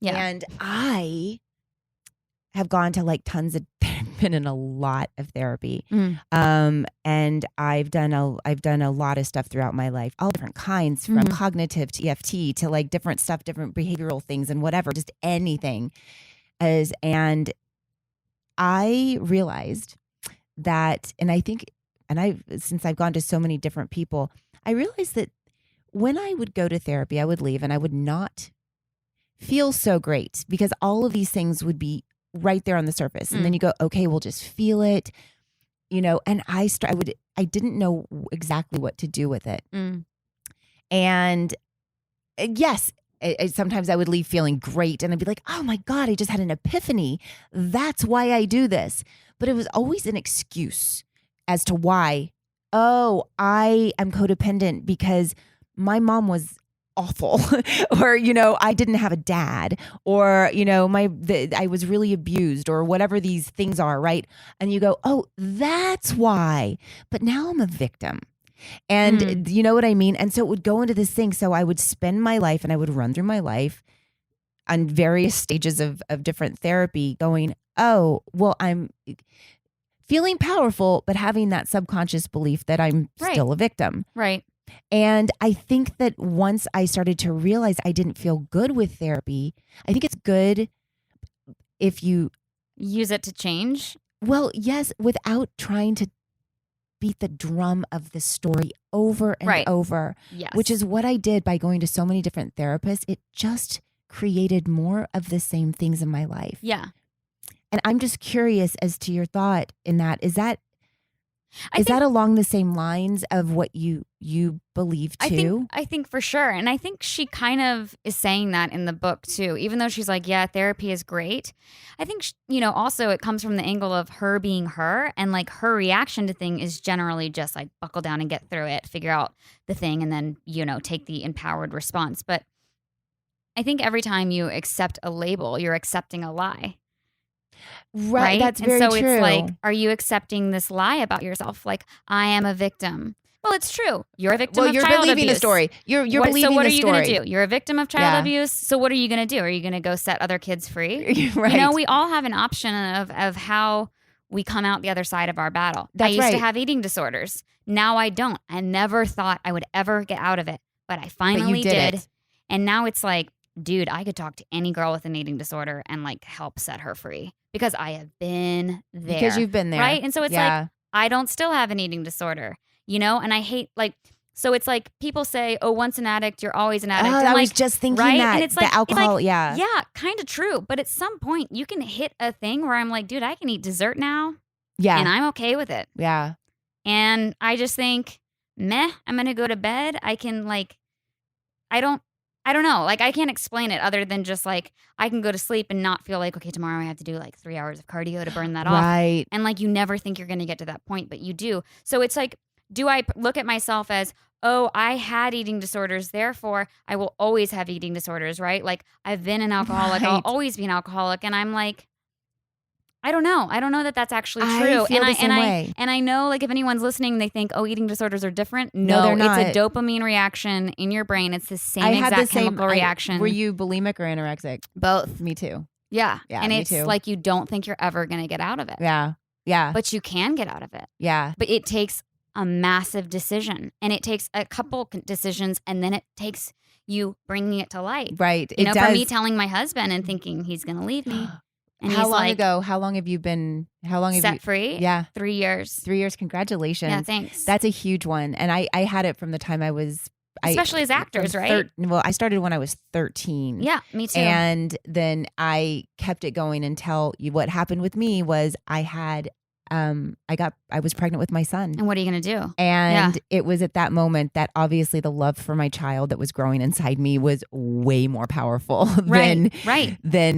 Speaker 4: Yeah. And I have gone to like tons of been in a lot of therapy. And I've done a lot of stuff throughout my life, all different kinds, from cognitive to EFT to like different stuff, different behavioral things and whatever, just anything. And I realized that, since I've gone to so many different people, I realized that when I would go to therapy, I would leave and I would not feel so great, because all of these things would be right there on the surface. And then you go, okay, we'll just feel it, and I didn't know exactly what to do with it. And yes, sometimes I would leave feeling great and I'd be like, oh my God, I just had an epiphany. That's why I do this. But it was always an excuse as to why. Oh, I am codependent because my mom was awful, or I didn't have a dad, or I was really abused, or whatever these things are, right? And you go, oh, that's why. But now I'm a victim. And you know what I mean? And so it would go into this thing. So I would spend my life, and I would run through my life on various stages of different therapy going, oh, well, I'm feeling powerful, but having that subconscious belief that I'm still a victim.
Speaker 5: Right.
Speaker 4: And I think that once I started to realize I didn't feel good with therapy, I think it's good if you
Speaker 5: use it to change.
Speaker 4: Well, yes, without trying to beat the drum of the story over and over, which is what I did by going to so many different therapists. It just created more of the same things in my life.
Speaker 5: Yeah.
Speaker 4: And I'm just curious as to your thought in that. Is that Is that along the same lines of what you believe too?
Speaker 5: I think for sure. And I think she kind of is saying that in the book too, even though she's like, yeah, therapy is great. I think, also it comes from the angle of her being her, and like her reaction to thing is generally just like buckle down and get through it, figure out the thing, and then, take the empowered response. But I think every time you accept a label, you're accepting a lie. Right?
Speaker 4: That's very
Speaker 5: and so
Speaker 4: true.
Speaker 5: it's like, are you accepting this lie about yourself? Like, I am a victim. Well, it's true. You're a victim of child abuse.
Speaker 4: You're believing the story. You're believing the story.
Speaker 5: So what are you going to do? You're a victim of child abuse. So what are you going to do? Are you going to go set other kids free?
Speaker 4: Right.
Speaker 5: We all have an option of how we come out the other side of our battle.
Speaker 4: That's
Speaker 5: I used to
Speaker 4: right.
Speaker 5: have eating disorders. Now I don't. I never thought I would ever get out of it, but I finally
Speaker 4: did.
Speaker 5: did. And now it's like, dude, I could talk to any girl with an eating disorder and like help set her free because I have been there.
Speaker 4: Because you've been there.
Speaker 5: Right? And so it's like, I don't still have an eating disorder, and I hate so it's like people say, oh, once an addict, you're always an addict.
Speaker 4: I was just thinking that.
Speaker 5: And it's like,
Speaker 4: the alcohol,
Speaker 5: yeah, kind of true. But at some point you can hit a thing where I'm like, dude, I can eat dessert now.
Speaker 4: Yeah.
Speaker 5: And I'm okay with it.
Speaker 4: Yeah.
Speaker 5: And I just think, I'm going to go to bed. I can I don't know. Like, I can't explain it other than just like, I can go to sleep and not feel like, okay, tomorrow I have to do like 3 hours of cardio to burn that off.
Speaker 4: Right.
Speaker 5: And like, you never think you're going to get to that point, but you do. So it's like, do I look at myself as, oh, I had eating disorders, therefore I will always have eating disorders, right? Like, I've been an alcoholic.
Speaker 4: Right.
Speaker 5: I'll always be an alcoholic. And I'm like, I don't know. I don't know that that's actually
Speaker 4: I
Speaker 5: true.
Speaker 4: feel the same way.
Speaker 5: And I know, like, if anyone's listening, they think, oh, eating disorders are different.
Speaker 4: No, they're not.
Speaker 5: It's a dopamine reaction in your brain. It's the same
Speaker 4: I had
Speaker 5: exact
Speaker 4: the same
Speaker 5: chemical reaction.
Speaker 4: Were you bulimic or anorexic?
Speaker 5: Both?
Speaker 4: Me too.
Speaker 5: Yeah.
Speaker 4: Yeah,
Speaker 5: and
Speaker 4: me
Speaker 5: it's
Speaker 4: too.
Speaker 5: like you don't think you're ever going to get out of it.
Speaker 4: Yeah. Yeah.
Speaker 5: But you can get out of it.
Speaker 4: Yeah.
Speaker 5: But it takes a massive decision, and it takes a couple decisions, and then it takes you bringing it to light.
Speaker 4: Right.
Speaker 5: You know,
Speaker 4: does.
Speaker 5: for me telling my husband and thinking he's going to leave me. And
Speaker 4: How
Speaker 5: he's
Speaker 4: long
Speaker 5: like,
Speaker 4: ago? How long have you been? How long have
Speaker 5: set
Speaker 4: you?
Speaker 5: free?
Speaker 4: Yeah.
Speaker 5: 3 years.
Speaker 4: 3 years. Congratulations.
Speaker 5: Yeah, thanks.
Speaker 4: That's a huge one. And I had it from the time I was.
Speaker 5: Especially as actors, right?
Speaker 4: Well, I started when I was 13.
Speaker 5: Yeah, me too.
Speaker 4: And then I kept it going until what happened with me was I had I was pregnant with my son.
Speaker 5: And what are you going to do?
Speaker 4: And it was at that moment that obviously the love for my child that was growing inside me was way more powerful than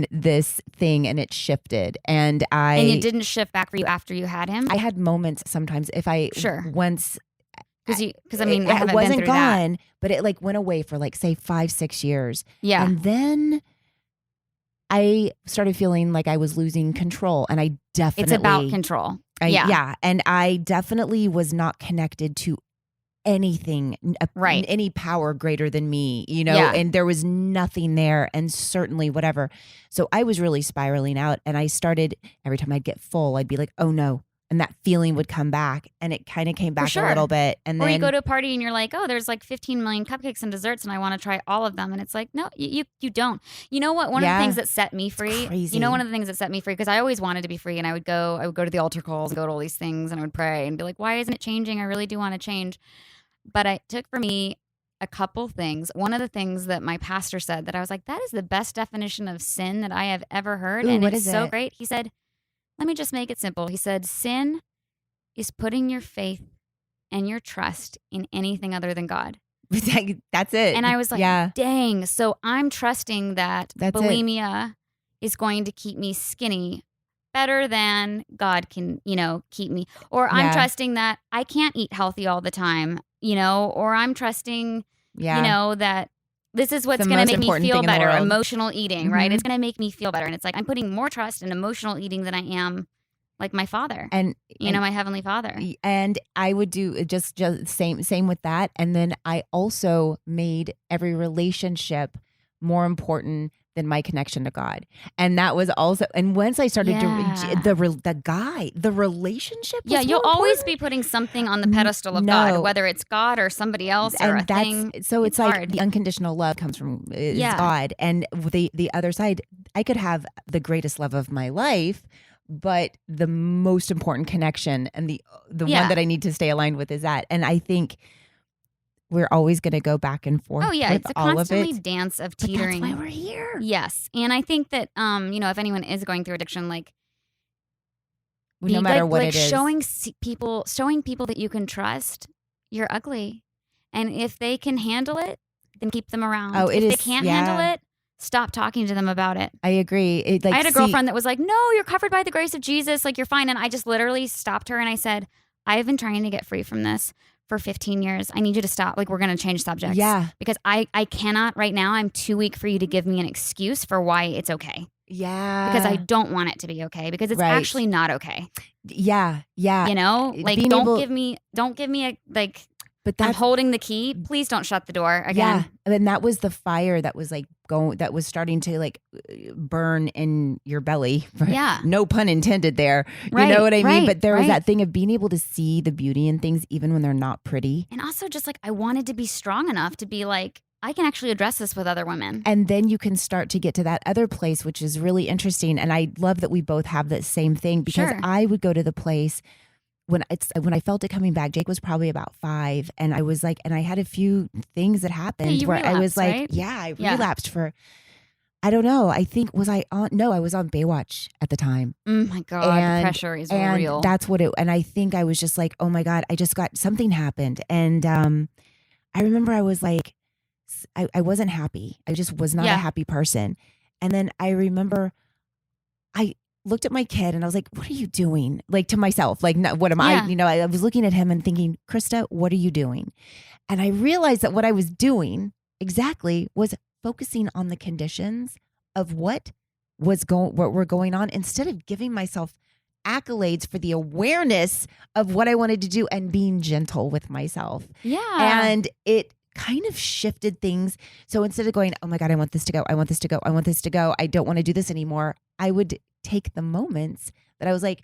Speaker 4: this thing, and it shifted. And
Speaker 5: it didn't shift back for you after you had him?
Speaker 4: I had moments sometimes if I once
Speaker 5: because I mean, I
Speaker 4: it
Speaker 5: haven't
Speaker 4: wasn't
Speaker 5: been through
Speaker 4: gone,
Speaker 5: that.
Speaker 4: but it like went away for like say 5-6 years.
Speaker 5: Yeah.
Speaker 4: And then I started feeling like I was losing control, and I definitely
Speaker 5: It's about control.
Speaker 4: And I definitely was not connected to anything, any power greater than me, and there was nothing there, and certainly whatever. So I was really spiraling out, and I started, every time I'd get full, I'd be like, oh no. And that feeling would come back, and it kind of came back a little bit. And then,
Speaker 5: or you go to a party and you're like, oh, there's like 15 million cupcakes and desserts, and I want to try all of them. And it's like, no, you don't. You know what? One of the things that set me free, one of the things that set me free, because I always wanted to be free, and I would go to the altar calls, go to all these things, and I would pray and be like, why isn't it changing? I really do want to change. But it took for me a couple things. One of the things that my pastor said that I was like, that is the best definition of sin that I have ever heard.
Speaker 4: Ooh,
Speaker 5: and
Speaker 4: what
Speaker 5: it's
Speaker 4: is
Speaker 5: so
Speaker 4: it?
Speaker 5: great. He said, let me just make it simple. He said, sin is putting your faith and your trust in anything other than God.
Speaker 4: That's it.
Speaker 5: And I was like, dang. So I'm trusting that
Speaker 4: That's
Speaker 5: bulimia is going to keep me skinny better than God can, keep me. Or I'm trusting that I can't eat healthy all the time, or I'm trusting, that this is what's going to make me feel better. Emotional eating, right? It's going to make me feel better. And it's like, I'm putting more trust in emotional eating than I am like my father, and my heavenly Father.
Speaker 4: And I would do just same with that. And then I also made every relationship more important than my connection to God. And that was also, and once I started to the relationship, was
Speaker 5: you'll
Speaker 4: more
Speaker 5: always
Speaker 4: important.
Speaker 5: be putting something on the pedestal of God, whether it's God or somebody else or a thing.
Speaker 4: So it's like
Speaker 5: hard.
Speaker 4: the unconditional love comes from God, and the other side, I could have the greatest love of my life, but the most important connection and the one that I need to stay aligned with is that. And I think we're always going to go back and forth.
Speaker 5: Oh yeah, it's a constantly dance of teetering.
Speaker 4: But that's why we're here.
Speaker 5: Yes, and I think that if anyone is going through addiction, like
Speaker 4: no matter what
Speaker 5: like
Speaker 4: it is.
Speaker 5: showing people that you can trust you're ugly, and if they can handle it, then keep them around.
Speaker 4: Oh,
Speaker 5: if they can't handle it, stop talking to them about it.
Speaker 4: I agree.
Speaker 5: I had a girlfriend that was like, no, you're covered by the grace of Jesus. Like, you're fine. And I just literally stopped her and I said, I have been trying to get free from this for 15 years. I need you to stop. Like, we're going to change subjects.
Speaker 4: Yeah.
Speaker 5: Because I cannot right now. I'm too weak for you to give me an excuse for why it's okay.
Speaker 4: Yeah.
Speaker 5: Because I don't want it to be okay, because it's actually not okay.
Speaker 4: Yeah. Yeah.
Speaker 5: You know, like, don't give me a, like, but I'm holding the key. Please don't shut the door again.
Speaker 4: Yeah. And that was the fire that was like that was starting to like burn in your belly.
Speaker 5: Yeah.
Speaker 4: No pun intended there.
Speaker 5: Right,
Speaker 4: you know what I mean?
Speaker 5: right,
Speaker 4: But there was
Speaker 5: right.
Speaker 4: that thing of being able to see the beauty in things, even when they're not pretty.
Speaker 5: And also just like, I wanted to be strong enough to be like, I can actually address this with other women.
Speaker 4: And then you can start to get to that other place, which is really interesting. And I love that we both have that same thing, because
Speaker 5: Sure.
Speaker 4: I would go to the place when I felt it coming back. Jake was probably about 5, and I was like, and I had a few things that happened
Speaker 5: you
Speaker 4: where I was
Speaker 5: relapsed,
Speaker 4: like,
Speaker 5: right?
Speaker 4: I relapsed for, I don't know. I think I was on Baywatch at the time.
Speaker 5: Oh my God, the pressure is
Speaker 4: and
Speaker 5: real.
Speaker 4: That's what and I think I was just like, oh my God, I just got, something happened. And I remember I was like, I wasn't happy. I just was not a happy person. And then I remember I looked at my kid and I was like, what are you doing? Like, to myself, like, what am I? You know, I was looking at him and thinking, Krista, what are you doing? And I realized that what I was doing exactly was focusing on the conditions of what were going on, instead of giving myself accolades for the awareness of what I wanted to do and being gentle with myself.
Speaker 5: Yeah.
Speaker 4: And it kind of shifted things. So instead of going, oh my God, I want this to go, I want this to go, I want this to go, I don't want to do this anymore, I would take the moments that I was like,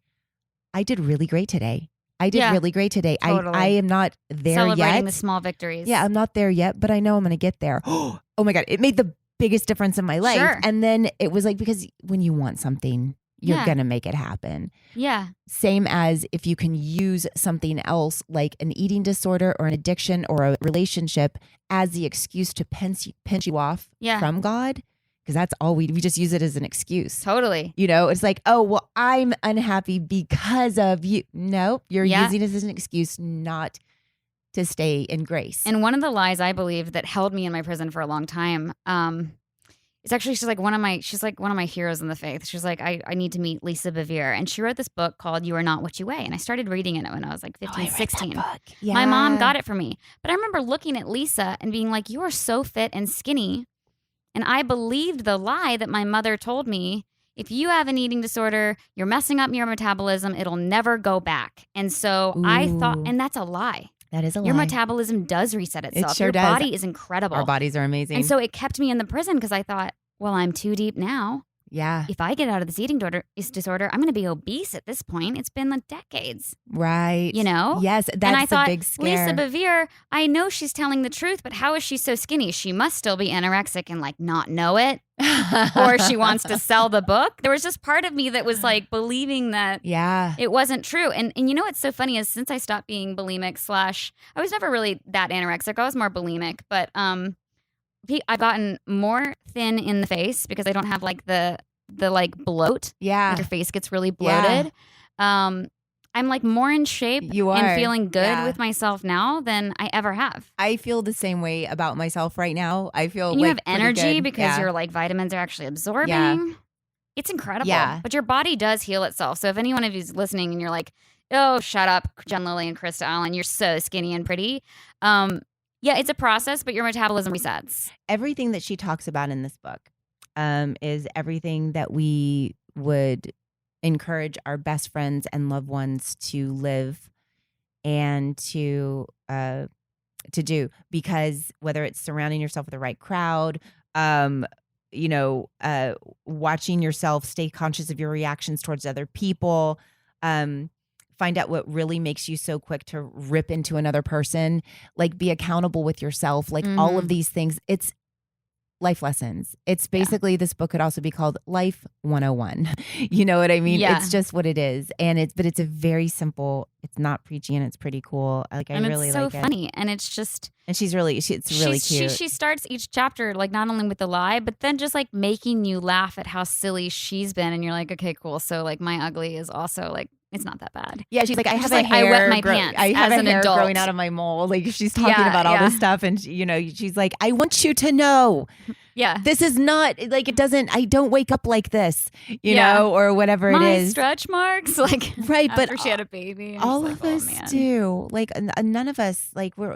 Speaker 4: I did really great today. I did really great today.
Speaker 5: Totally.
Speaker 4: I am not there
Speaker 5: Celebrating
Speaker 4: yet.
Speaker 5: the small victories.
Speaker 4: Yeah, I'm not there yet, but I know I'm going to get there. Oh my God, it made the biggest difference in my life.
Speaker 5: Sure.
Speaker 4: And then it was like, because when you want something, you're going to make it happen.
Speaker 5: Yeah.
Speaker 4: Same as if you can use something else like an eating disorder or an addiction or a relationship as the excuse to pinch you off from God. Because that's all we just use it as an excuse.
Speaker 5: Totally.
Speaker 4: You know, it's like, oh, well, I'm unhappy because of you. No, you're using it as an excuse not to stay in grace.
Speaker 5: And one of the lies I believed that held me in my prison for a long time, it's actually, she's like one of my heroes in the faith. She's like, I need to meet Lisa Bevere. And she wrote this book called You Are Not What You Weigh. And I started reading it when I was like 15, 16.
Speaker 4: Yeah.
Speaker 5: My mom got it for me. But I remember looking at Lisa and being like, you are so fit and skinny. And I believed the lie that my mother told me. If you have an eating disorder, you're messing up your metabolism. It'll never go back. And so I thought, and that's a lie.
Speaker 4: That is a lie.
Speaker 5: Your metabolism does reset itself.
Speaker 4: It sure
Speaker 5: Your
Speaker 4: does.
Speaker 5: body is incredible.
Speaker 4: Our bodies are amazing.
Speaker 5: And so it kept me in the prison because I thought, well, I'm too deep now.
Speaker 4: Yeah.
Speaker 5: If I get out of this eating disorder, I'm going to be obese at this point. It's been like decades.
Speaker 4: Right.
Speaker 5: You know?
Speaker 4: Yes. That's
Speaker 5: and I
Speaker 4: the
Speaker 5: thought,
Speaker 4: big scare.
Speaker 5: Lisa Bevere, I know she's telling the truth, but how is she so skinny? She must still be anorexic and like not know it. Or she wants to sell the book. There was just part of me that was like believing that it wasn't true. And you know what's so funny is since I stopped being bulimic / I was never really that anorexic. I was more bulimic, but I've gotten more thin in the face because I don't have like the like bloat.
Speaker 4: Yeah.
Speaker 5: Like your face gets really bloated. I'm like more in shape and feeling good with myself now than I ever have.
Speaker 4: I feel the same way about myself right now. I feel
Speaker 5: and you
Speaker 4: like
Speaker 5: have energy
Speaker 4: good.
Speaker 5: because your like vitamins are actually absorbing.
Speaker 4: Yeah.
Speaker 5: It's incredible.
Speaker 4: Yeah.
Speaker 5: But your body does heal itself. So if any one of you's listening and you're like, oh, shut up, Jen Lilley and Krista Allen, you're so skinny and pretty. Yeah, it's a process, but your metabolism resets.
Speaker 4: Everything that she talks about in this book is everything that we would encourage our best friends and loved ones to live and to do, because whether it's surrounding yourself with the right crowd, watching yourself, stay conscious of your reactions towards other people, find out what really makes you so quick to rip into another person, like be accountable with yourself, like all of these things. It's life lessons. It's basically, this book could also be called Life 101. You know what I mean?
Speaker 5: Yeah.
Speaker 4: It's just what it is. But it's a very simple, it's not preachy, and it's pretty cool. I really like it.
Speaker 5: It's so funny. And it's just,
Speaker 4: and it's really cute.
Speaker 5: She starts each chapter like not only with the lie, but then just like making you laugh at how silly she's been. And you're like, okay, cool. So like my ugly is also like It's not that bad.
Speaker 4: Yeah, she's like, I
Speaker 5: She's
Speaker 4: have
Speaker 5: like,
Speaker 4: a hair.
Speaker 5: I wet my pants
Speaker 4: I have
Speaker 5: as
Speaker 4: a
Speaker 5: an
Speaker 4: hair
Speaker 5: adult.
Speaker 4: growing out of my mole. Like she's talking
Speaker 5: Yeah,
Speaker 4: about all
Speaker 5: yeah.
Speaker 4: this stuff, and she's like, I want you to know,
Speaker 5: Yeah.
Speaker 4: this is not like it doesn't. I don't wake up like this, you
Speaker 5: Yeah.
Speaker 4: know, or whatever
Speaker 5: My
Speaker 4: it is.
Speaker 5: stretch marks, like
Speaker 4: Right, but
Speaker 5: after she had a baby. I'm
Speaker 4: all
Speaker 5: just
Speaker 4: of
Speaker 5: like,
Speaker 4: us
Speaker 5: oh, man.
Speaker 4: do. Like none of us. Like we're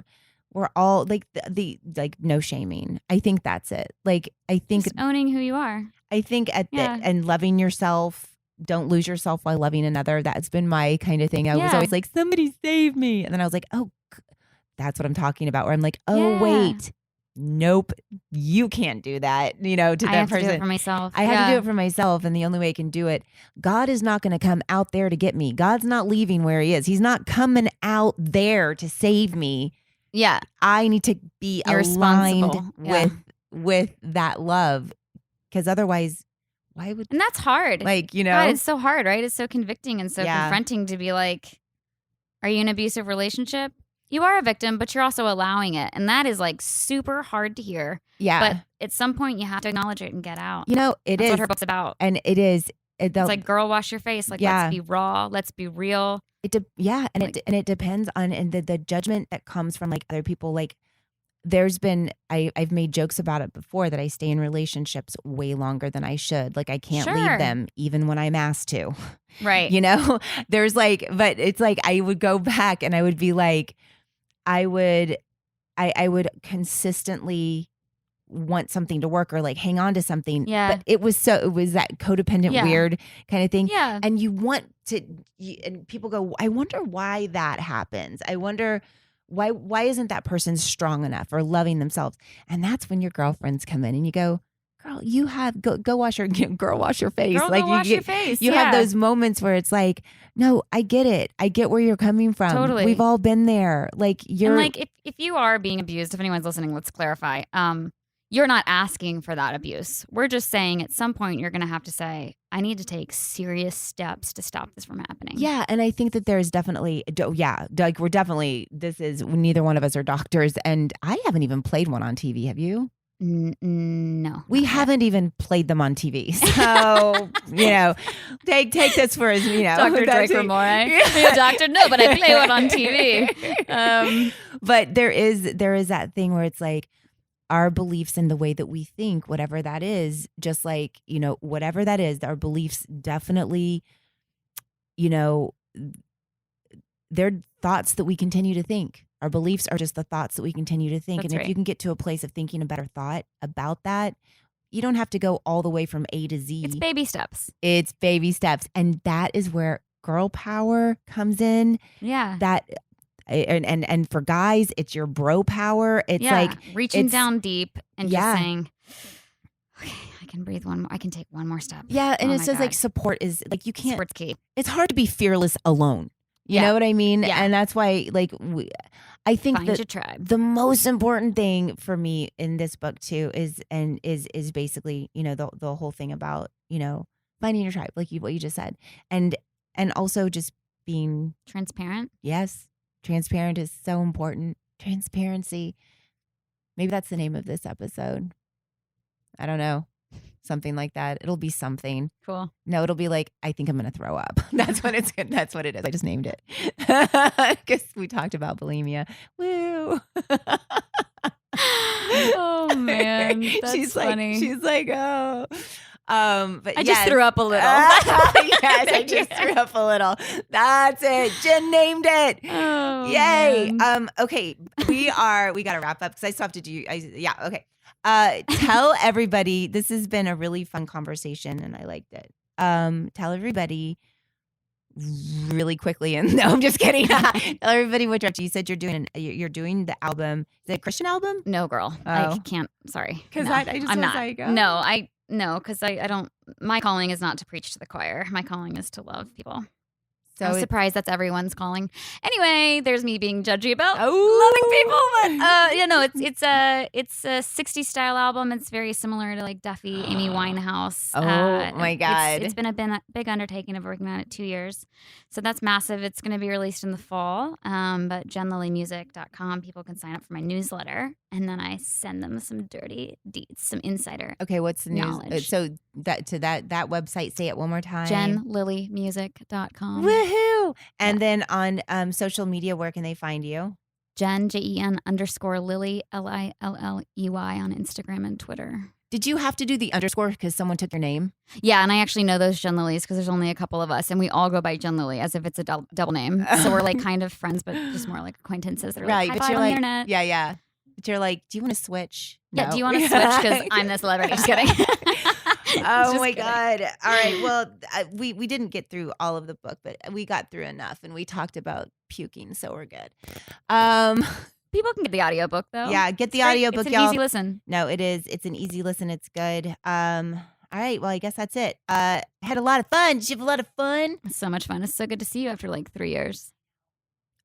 Speaker 4: all like the like no shaming. I think that's it. Like I think
Speaker 5: Just owning who you are.
Speaker 4: at and loving yourself. Don't lose yourself while loving another. That's been my kind of thing. I was always like, somebody save me. And then I was like, oh, that's what I'm talking about. Where I'm like, oh, wait, nope, you can't do that. You know, to
Speaker 5: I
Speaker 4: that
Speaker 5: have
Speaker 4: person.
Speaker 5: to do it for myself.
Speaker 4: I have to do it for myself. And the only way I can do it, God is not going to come out there to get me. God's not leaving where he is. He's not coming out there to save me.
Speaker 5: Yeah.
Speaker 4: I need to be
Speaker 5: You're
Speaker 4: aligned
Speaker 5: responsible.
Speaker 4: with that love. Because otherwise, why would
Speaker 5: And that's hard.
Speaker 4: like, you know,
Speaker 5: God, it's so hard, right? It's so convicting and so
Speaker 4: Yeah.
Speaker 5: confronting to be like, are you in an abusive relationship? You are a victim, but you're also allowing it. And that is like super hard to hear.
Speaker 4: yeah.
Speaker 5: But at some point you have to acknowledge it and get out.
Speaker 4: You know,
Speaker 5: That's what her book's about.
Speaker 4: and it is.
Speaker 5: It's like, girl, wash your face. Like,
Speaker 4: Yeah.
Speaker 5: let's be raw. Let's be real.
Speaker 4: and it depends on the judgment that comes from like other people. Like, there's been I've made jokes about it before that I stay in relationships way longer than I should. Like, I can't
Speaker 5: Sure.
Speaker 4: leave them even when I'm asked to.
Speaker 5: Right.
Speaker 4: You know, there's like, but it's like I would go back and I would be like, I would consistently want something to work or like hang on to something.
Speaker 5: Yeah.
Speaker 4: But it was that codependent,
Speaker 5: Yeah.
Speaker 4: weird kind of thing.
Speaker 5: Yeah.
Speaker 4: And you want to, and people go, I wonder why that happens. I wonder why isn't that person strong enough or loving themselves? And that's when your girlfriends come in and you go, girl, you have go wash your girl, wash your face.
Speaker 5: Girl,
Speaker 4: like
Speaker 5: go
Speaker 4: you
Speaker 5: wash
Speaker 4: get,
Speaker 5: your face.
Speaker 4: you have those moments where it's like, no, I get it. I get where you're coming from.
Speaker 5: Totally.
Speaker 4: We've all been there. Like you're
Speaker 5: And like if you are being abused, if anyone's listening, let's clarify. You're not asking for that abuse. We're just saying at some point you're going to have to say, I need to take serious steps to stop this from happening.
Speaker 4: Yeah, and I think that there's definitely, like neither one of us are doctors, and I haven't even played one on TV. Have you?
Speaker 5: No.
Speaker 4: We haven't even played them on TV. So, you know, take this for as, you know.
Speaker 5: Dr.
Speaker 4: that's
Speaker 5: Draker
Speaker 4: it.
Speaker 5: Moore. You're a doctor? No, but I play one on TV.
Speaker 4: But there is that thing where it's like our beliefs and the way that we think, whatever that is, just like, you know, whatever that is, our beliefs definitely, you know, they're thoughts that we continue to think. Our beliefs are just the thoughts that we continue to think.
Speaker 5: That's
Speaker 4: and if
Speaker 5: right.
Speaker 4: you can get to a place of thinking a better thought about that, you don't have to go all the way from A to Z.
Speaker 5: It's baby steps.
Speaker 4: It's baby steps. And that is where girl power comes in.
Speaker 5: Yeah.
Speaker 4: That and for guys, it's your bro power. It's like
Speaker 5: reaching
Speaker 4: it's-
Speaker 5: down deep and
Speaker 4: Yeah.
Speaker 5: just saying, okay, I can breathe one more. I can take one more step.
Speaker 4: yeah, and
Speaker 5: Oh
Speaker 4: it
Speaker 5: my
Speaker 4: says like
Speaker 5: God.
Speaker 4: support is like you can't.
Speaker 5: Support's key.
Speaker 4: It's hard to be fearless alone. You
Speaker 5: Yeah.
Speaker 4: know what I mean?
Speaker 5: Yeah.
Speaker 4: And that's why like I think
Speaker 5: Find
Speaker 4: that
Speaker 5: your tribe.
Speaker 4: the most important thing for me in this book too is basically, you know, the whole thing about, you know, finding your tribe, like what you just said, and also just being
Speaker 5: Transparent.
Speaker 4: transparent is so important. Transparency. Maybe that's the name of this episode. I don't know. Something like that. It'll be something.
Speaker 5: Cool.
Speaker 4: No, it'll be like, I think I'm going to throw up. That's what it is. I just named it. Because we talked about bulimia. Woo.
Speaker 5: Oh man, that's
Speaker 4: she's
Speaker 5: funny.
Speaker 4: She's like, oh. But
Speaker 5: I just threw up a little.
Speaker 4: Yes, I just threw up a little. That's it. Jen named it.
Speaker 5: Oh,
Speaker 4: Yay.
Speaker 5: man.
Speaker 4: Okay. We got to wrap up because I still have to do, okay. Tell everybody, this has been a really fun conversation and I liked it. Tell everybody really quickly, and no, I'm just kidding. Tell everybody what you said you're doing the album. Is it a Christian album?
Speaker 5: No, girl. I
Speaker 4: Oh.
Speaker 5: can't. Sorry.
Speaker 4: 'Cause
Speaker 5: No,
Speaker 4: I just
Speaker 5: I'm
Speaker 4: was
Speaker 5: not.
Speaker 4: like,
Speaker 5: No, because I don't. My calling is not to preach to the choir. My calling is to love people.
Speaker 4: So
Speaker 5: I was
Speaker 4: it-
Speaker 5: surprised that's everyone's calling. Anyway, there's me being judgy about
Speaker 4: Oh.
Speaker 5: loving people, but you know, it's a 60s style album. It's very similar to like Duffy, Amy Winehouse.
Speaker 4: Oh, my God.
Speaker 5: It's been a big undertaking of working on it 2 years, so that's massive. It's going to be released in the fall. But jenlilleymusic.com, people can sign up for my newsletter, and then I send them some dirty deeds, some insider
Speaker 4: Okay, what's the news?
Speaker 5: knowledge.
Speaker 4: So that website, say it one more time.
Speaker 5: jenlilleymusic.com.
Speaker 4: Woohoo! Woohoo! And then on social media, where can they find you?
Speaker 5: Jen, JEN_Lilley, LILLEY on Instagram and Twitter.
Speaker 4: Did you have to do the underscore because someone took your name?
Speaker 5: Yeah, and I actually know those Jen Lillies because there's only a couple of us, and we all go by Jen Lilley as if it's a double name. So we're like kind of friends, but just more like acquaintances that are like, high
Speaker 4: but
Speaker 5: five
Speaker 4: you're
Speaker 5: on the
Speaker 4: like,
Speaker 5: internet.
Speaker 4: yeah. But you're like, do you want to switch?
Speaker 5: Yeah,
Speaker 4: No.
Speaker 5: do you want to switch because I'm the celebrity? Just kidding.
Speaker 4: Oh
Speaker 5: Just
Speaker 4: my
Speaker 5: kidding.
Speaker 4: God. All right. Well, we didn't get through all of the book, but we got through enough and we talked about puking, so we're good.
Speaker 5: People can get the audiobook though.
Speaker 4: Yeah, get the
Speaker 5: It's great.
Speaker 4: audiobook,
Speaker 5: It's an
Speaker 4: y'all.
Speaker 5: easy listen.
Speaker 4: No, it is. It's an easy listen. It's good. All right. Well, I guess that's it. Had a lot of fun. Did you have a lot of fun?
Speaker 5: It's so much fun. It's so good to see you after like 3 years.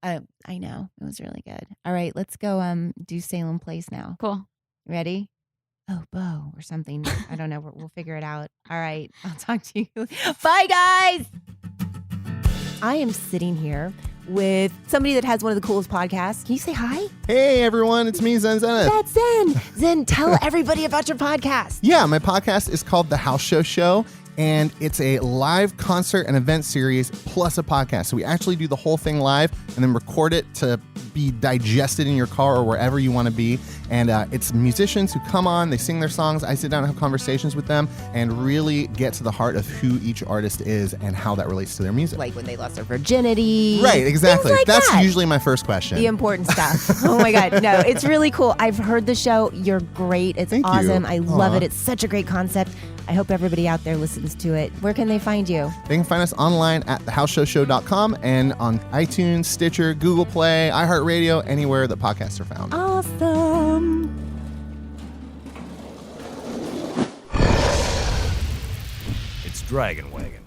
Speaker 4: I know. It was really good. All right. Let's go do Salem Place now.
Speaker 5: Cool.
Speaker 4: Ready? Oh, Bo or something. I don't know. We'll figure it out. All right. I'll talk to you. Bye, guys. I am sitting here with somebody that has one of the coolest podcasts. Can you say hi?
Speaker 3: Hey everyone, it's me, Zen Zenith.
Speaker 4: That's Zen. Zen, tell everybody about your podcast.
Speaker 3: Yeah, my podcast is called The House Show Show, and it's a live concert and event series plus a podcast. So we actually do the whole thing live and then record it to be digested in your car or wherever you want to be. And it's musicians who come on, they sing their songs. I sit down and have conversations with them and really get to the heart of who each artist is and how that relates to their music.
Speaker 4: Like when they lost their virginity.
Speaker 3: Right, exactly.
Speaker 4: Things like
Speaker 3: That's
Speaker 4: that.
Speaker 3: usually my first question.
Speaker 4: The important stuff. Oh my God. No, it's really cool. I've heard the show. You're great. It's
Speaker 3: Thank you.
Speaker 4: awesome. I love
Speaker 3: Aw.
Speaker 4: it. It's such a great concept. I hope everybody out there listens to it. Where can they find you?
Speaker 3: They can find us online at thehouseshowshow.com and on iTunes, Stitcher, Google Play, iHeartRadio, anywhere that podcasts are found.
Speaker 4: Awesome.
Speaker 6: It's Dragon Wagon.